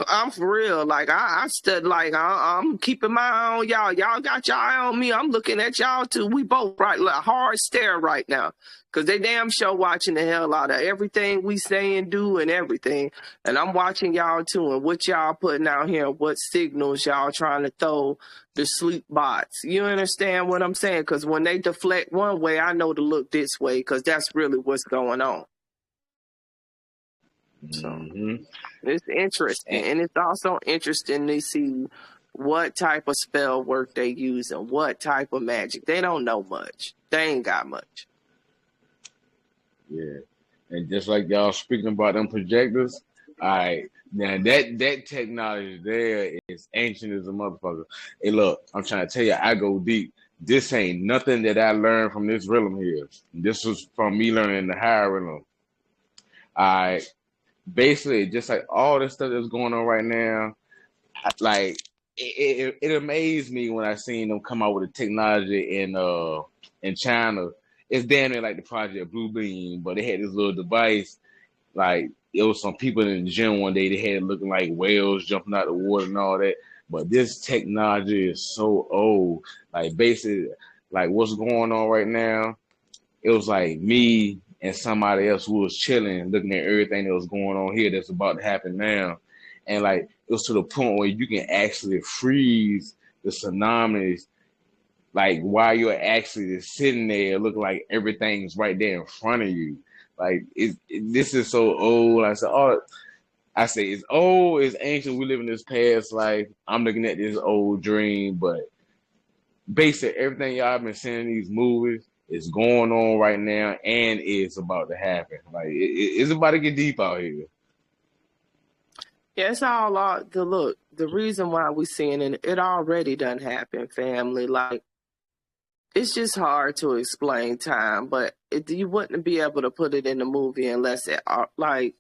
I'm for real. Like I stood like I'm keeping my eye on y'all. Y'all got your eye on me. I'm looking at y'all too. We both right like hard stare right now. Cause they damn sure watching the hell out of everything we say and do and everything. And I'm watching y'all too and what y'all putting out here, what signals y'all trying to throw the sleep bots. You understand what I'm saying? Cause when they deflect one way, I know to look this way because that's really what's going on. So it's interesting, and it's also interesting to see what type of spell work they use and what type of magic. They don't know much. They ain't got much. Yeah. And just like y'all speaking about them projectors, all right, now that technology there is ancient as a motherfucker. Hey, look, I'm trying to tell you, I go deep. This ain't nothing that I learned from this realm here. This was from me learning the higher realm. All right, basically, just like all this stuff that's going on right now, like it amazed me when I seen them come out with the technology in China. It's damn near like the Project Blue Beam, but they had this little device. Like it was some people in the gym one day. They had it looking like whales jumping out the water and all that. But this technology is so old. Like basically, like what's going on right now. It was like me and somebody else who was chilling, looking at everything that was going on here that's about to happen now. And like it was to the point where you can actually freeze the tsunamis, like while you're actually just sitting there looking like everything's right there in front of you. Like this is so old. I say it's old, it's ancient. We live in this past life. I'm looking at this old dream, but basically everything y'all been seeing in these movies is going on right now, and it's about to happen. Like it's about to get deep out here. Yeah, it's all the look. The reason why we seeing it already done happened, family. Like it's just hard to explain time, but you wouldn't be able to put it in the movie unless it like.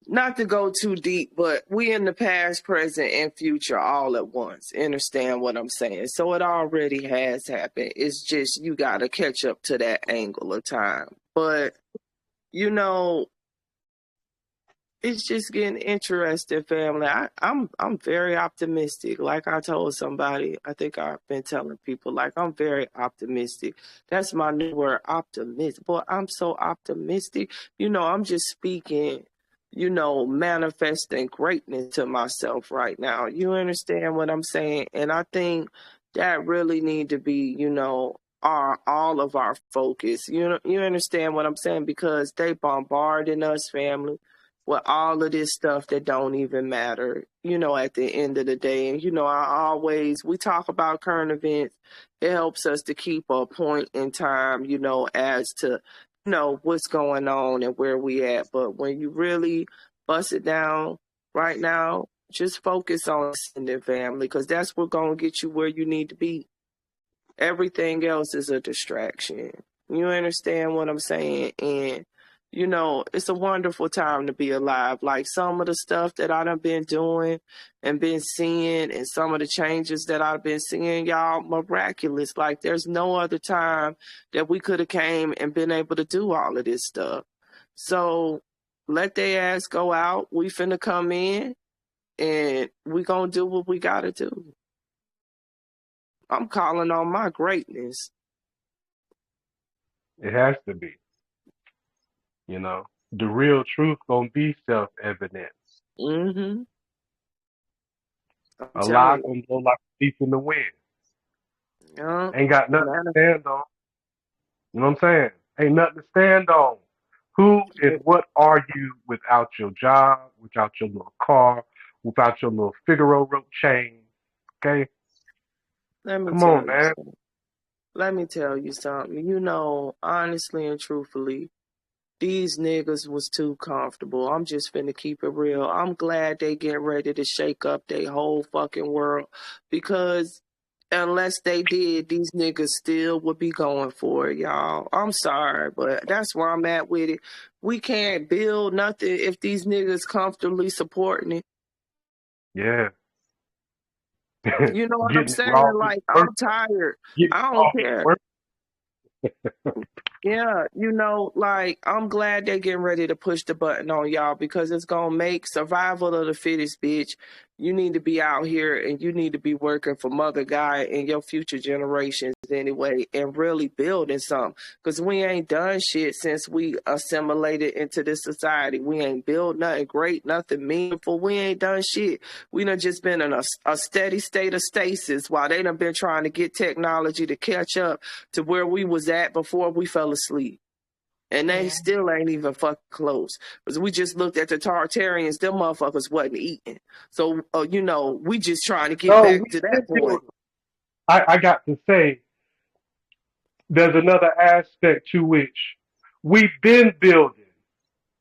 Not to go too deep, but we in the past, present, and future all at once. Understand what I'm saying? So it already has happened. It's just you got to catch up to that angle of time. But, it's just getting interesting, family. I'm very optimistic. Like I told somebody, I think I've been telling people, like I'm very optimistic. That's my new word, optimistic. Boy, I'm so optimistic. I'm just speaking, manifesting greatness to myself right now. You understand what I'm saying? And I think that really need to be, are all of our focus. You understand what I'm saying? Because they bombarding us, family, with all of this stuff that don't even matter, at the end of the day. And, we talk about current events. It helps us to keep a point in time, as to, what's going on and where we at. But when you really bust it down right now, just focus on sending, family, because that's what's going to get you where you need to be. Everything else is a distraction. You understand what I'm saying? And, it's a wonderful time to be alive. Like some of the stuff that I done been doing and been seeing, and some of the changes that I've been seeing, y'all, miraculous. Like there's no other time that we could have came and been able to do all of this stuff. So let their ass go out. We finna come in and we gonna do what we gotta do. I'm calling on my greatness. It has to be. The real truth gonna be self-evident. Mm-hmm. A lie gonna blow like a leaf in the wind. Yeah. Ain't got nothing to stand on. You know what I'm saying? Ain't nothing to stand on. Who and what are you without your job, without your little car, without your little Figaro rope chain? Okay? Come on, man. Let me tell you something. Honestly and truthfully, these niggas was too comfortable. I'm just finna keep it real. I'm glad they get ready to shake up their whole fucking world, because unless they did, these niggas still would be going for it, y'all. I'm sorry, but that's where I'm at with it. We can't build nothing if these niggas comfortably supporting it. Yeah. You know what I'm Getting it saying? raw. Like, I'm tired. I don't care. Yeah, like, I'm glad they're getting ready to push the button on y'all, because it's going to make survival of the fittest, bitch. You need to be out here and you need to be working for Mother God and your future generations anyway, and really building something. Because we ain't done shit since we assimilated into this society. We ain't built nothing great, nothing meaningful. We ain't done shit. We done just been in a steady state of stasis while they done been trying to get technology to catch up to where we was at before we fell asleep. And they still ain't even fucking close. Because we just looked at the Tartarians, them motherfuckers wasn't eating. So, we just trying to get back to that point. I got to say, there's another aspect to which we've been building.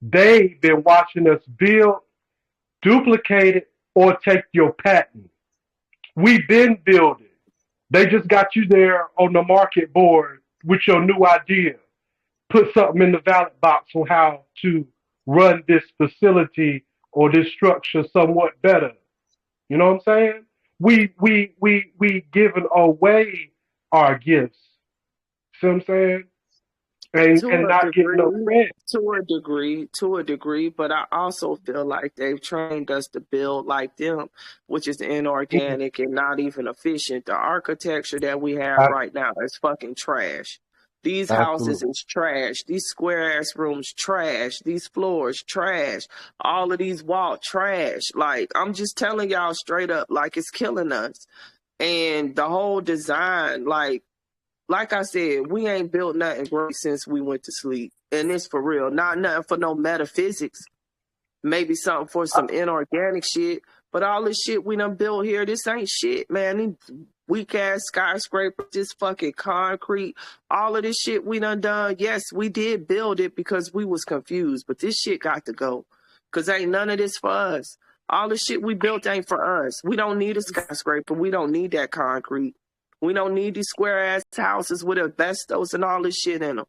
They've been watching us build, duplicate it, or take your patent. We've been building. They just got you there on the market board with your new idea. Put something in the ballot box on how to run this facility or this structure somewhat better. You know what I'm saying? We giving away our gifts. See what I'm saying? And not getting no credit. To a degree, but I also feel like they've trained us to build like them, which is inorganic and not even efficient. The architecture that we have right now is fucking trash. These houses is trash. These square ass rooms trash. These floors trash. All of these walls trash. Like, I'm just telling y'all straight up, like, it's killing us. And the whole design, like I said, we ain't built nothing great since we went to sleep. And it's for real. Not nothing for no metaphysics. Maybe something for some inorganic shit. But all this shit we done built here, this ain't shit, man. These weak ass skyscrapers, this fucking concrete, all of this shit we done. Yes, we did build it because we was confused. But this shit got to go. Because ain't none of this for us. All the shit we built ain't for us. We don't need a skyscraper. We don't need that concrete. We don't need these square ass houses with asbestos and all this shit in them.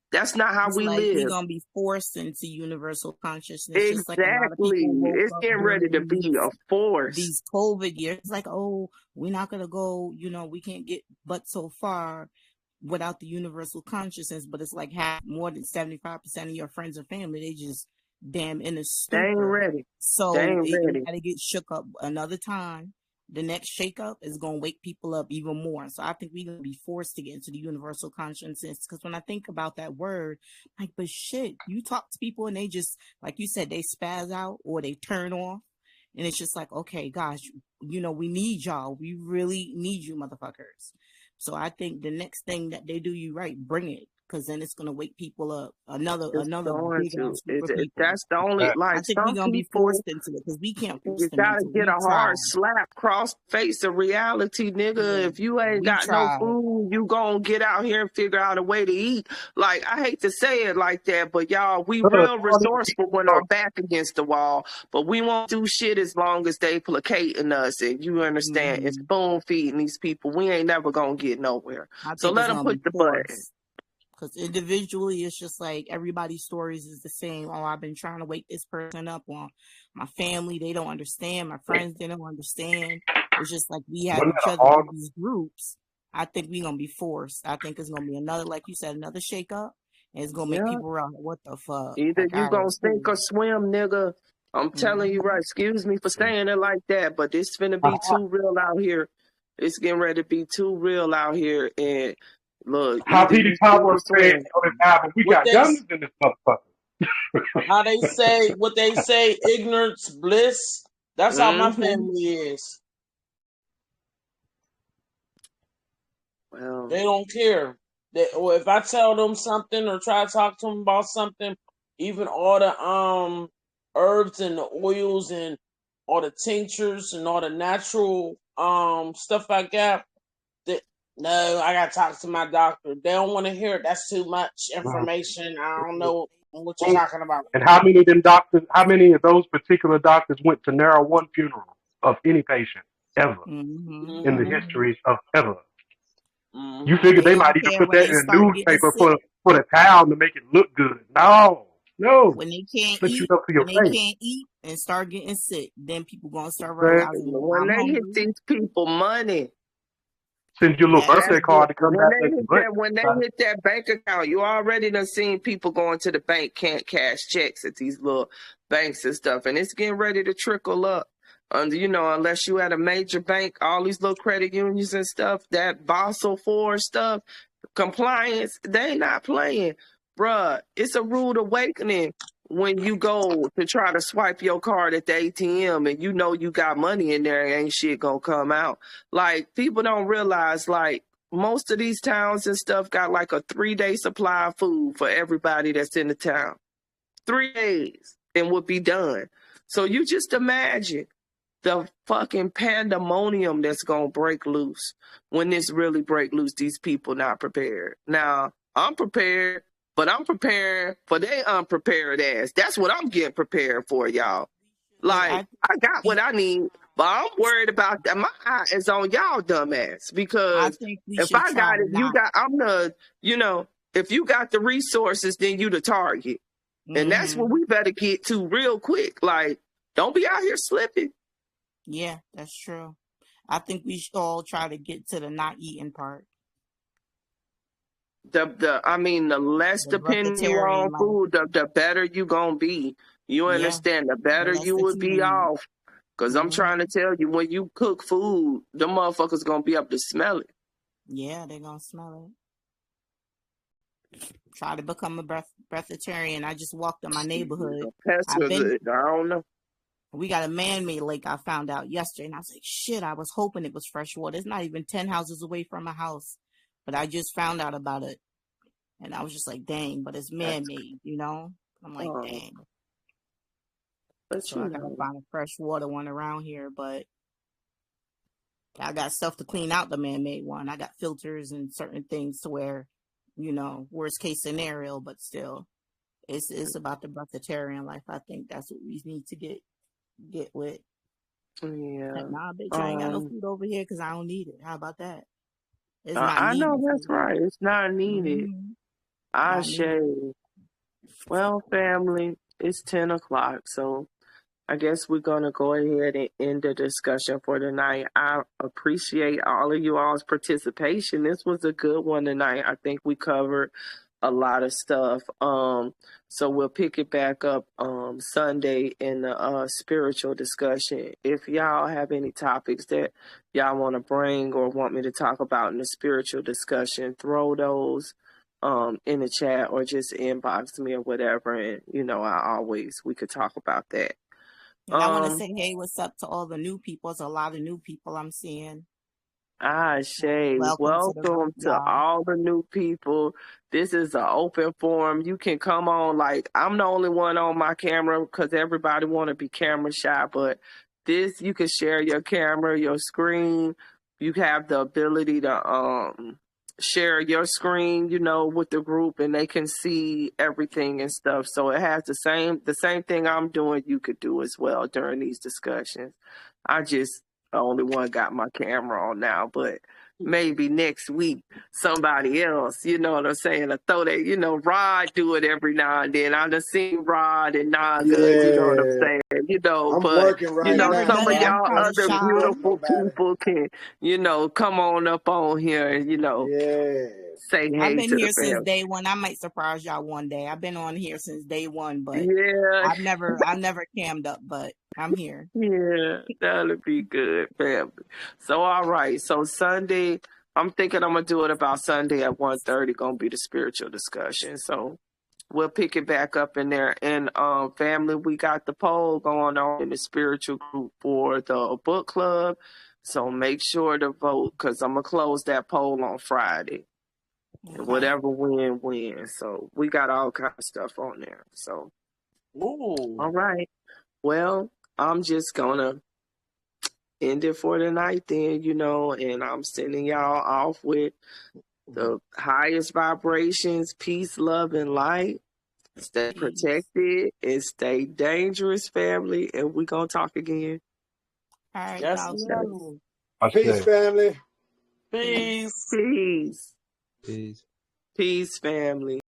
That's not how we live. We're gonna be forced into universal consciousness. Exactly. Just like a lot of people woke It's up getting ready to be a force. These COVID years, it's like, oh, we're not gonna go. We can't get but so far without the universal consciousness. But it's like more than 75% of your friends and family, they just damn in a stupor. They ain't ready. So you gotta get shook up another time. The next shakeup is going to wake people up even more. So I think we're going to be forced to get into the universal consciousness. Because when I think about that word, like, but shit, you talk to people and they just, like you said, they spaz out or they turn off. And it's just like, okay, gosh, we need y'all. We really need you, motherfuckers. So I think the next thing that they do you right, bring it, because then it's gonna wake people up. Another It's going big to. ass group of people. That's the only, I like, think we're some gonna be people, forced into it because we can't force you them gotta into it. get We a try. hard slap across the face of reality, nigga. Yeah, If you ain't we got no tried. food, you gonna get out here and figure out a way to eat. Like, I hate to say it like that, but y'all, we real resourceful when our back against the wall, but we won't do shit as long as they placating us, and you understand, and spoon feeding these people. We ain't never gonna get nowhere. I So think let it's them gonna push be the button. forced. Because individually, it's just like everybody's stories is the same. Oh, I've been trying to wake this person up. On my family, they don't understand. My friends, they don't understand. It's just like we have Wasn't each that other a hard? in these groups. I think we're gonna be forced. I think it's gonna be another, like you said, another shake up, and it's gonna make Yeah. people realize what the fuck. Either Like, you all right, gonna sink cool. or swim, nigga. I'm telling you right. Excuse me for saying it like that, but it's finna be too real out here. It's getting ready to be too real out here. And look, How either P.D. you sink Pablo or said swim. on his album, we What got they youngers in this motherfucker. how they say what they say, ignorance bliss. That's how my Mm-hmm. family is. Well, They don't care. Or if I tell them something or try to talk to them about something, even all the herbs and the oils and all the tinctures and all the natural stuff I got, that no, I gotta talk to my doctor. They don't want to hear it. That's too much information. I don't know what you're talking about. And how many of them doctors, how many of those particular doctors went to narrow one funeral of any patient ever in the history of ever? You figure They they don't might even care put when that they in a start getting newspaper sick. for the town to make it look good. No, When they can't slick you eat, up to your when they face. can't eat and start getting sick, then people gonna start Man, realizing when I'm they hit hungry. these people money, send you a little That's birthday card to come when back they next hit month. that bank account, you already done seen people going to the bank, can't cash checks at these little banks and stuff, and it's getting ready to trickle up. You know, unless you at a major bank, all these little credit unions and stuff, that Basel IV stuff, compliance, they not playing. Bruh, it's a rude awakening when you go to try to swipe your card at the ATM and you know you got money in there and ain't shit gonna come out. Like, people don't realize, like, most of these towns and stuff got like a 3-day supply of food for everybody that's in the town. 3 days and would be done. So you just imagine the fucking pandemonium that's gonna break loose when this really break loose. These people not prepared. Now, I'm prepared, but I'm preparing for they unprepared ass. That's what I'm getting prepared for, y'all. Like, I got what I need, but I'm worried about that. My eye is on y'all dumbass, I because think we if should I try got it, you not. got, I'm the, you know, if you got the resources, then you the target. And that's what we better get to real quick. Like, don't be out here slipping. Yeah, that's true. I think we should all try to get to the not eating part. I mean, the less The dependent you are breatharian on life. food, the better you gonna be. You Yeah. understand? The The better less you that would you be need. off. Because I'm trying to tell you, when you cook food, the motherfuckers gonna be able to smell it. Yeah, they're gonna smell it. Try to become a breatharian. I just walked in my neighborhood. I don't know. We got a man-made lake, I found out yesterday, and I was like, shit, I was hoping it was fresh water. It's not even 10 houses away from my house, but I just found out about it, and I was just like, dang, but it's man-made, you know? I'm like, dang. But So I gotta find a fresh water one around here, but I got stuff to clean out the man-made one. I got filters and certain things to where, you know, worst case scenario, but still, it's about the breatharian life. I think that's what we need to get with. Yeah. Like, nah, bitch, I ain't got no food over here because I don't need it. How about that? It's not I needed. know that's right. It's not needed. I Not needed. shade. Well, family, it's 10 o'clock, so I guess we're going to go ahead and end the discussion for tonight. I appreciate all of you all's participation. This was a good one tonight. I think we covered a lot of stuff. So we'll pick it back up Sunday in the spiritual discussion. If y'all have any topics that y'all want to bring or want me to talk about in the spiritual discussion, throw those in the chat or just inbox me or whatever. And, you know, we could talk about that. And I want to say, hey, what's up to all the new people? There's a lot of new people I'm seeing. Shay, Welcome to the welcome group, to y'all. all the new people. This is an open forum. You can come on. Like, I'm the only one on my camera because everybody want to be camera shy, but this, you can share your camera, your screen. You have the ability to share your screen, you know, with the group, and they can see everything and stuff. So it has the same thing I'm doing, you could do as well during these discussions. I just the only one got my camera on now, but maybe next week somebody else, you know what I'm saying, to throw that, you know, Rod do it every now and then. I done seen Rod and Naga, you know what I'm Yeah. saying, you know, I'm but working you right know, Never now, some done of so it. I I'm y'all kind of can't other shy. support beautiful nobody. people can, you know, come on up on here and, you know, Yeah. say I've hey been to the here since family. day one. I might surprise y'all one day. I've been on here since day one, but Yeah, I've never cammed up, but I'm here. yeah, that'll be good, family. So, all right. So Sunday, I'm thinking I'm gonna do it about Sunday at 1:30. Gonna be the spiritual discussion. So we'll pick it back up in there. And family, we got the poll going on in the spiritual group for the book club. So make sure to vote because I'm gonna close that poll on Friday. And Okay. whatever win. So we got all kind of stuff on there. So Ooh. all right. Well, I'm just gonna end it for the night then, you know, and I'm sending y'all off with the highest vibrations, peace, love, and light. Stay protected and stay dangerous, family. And we're going to talk again. All right, Yes, y'all. ma'am. Peace, family. Peace. Peace. Peace. Peace, family.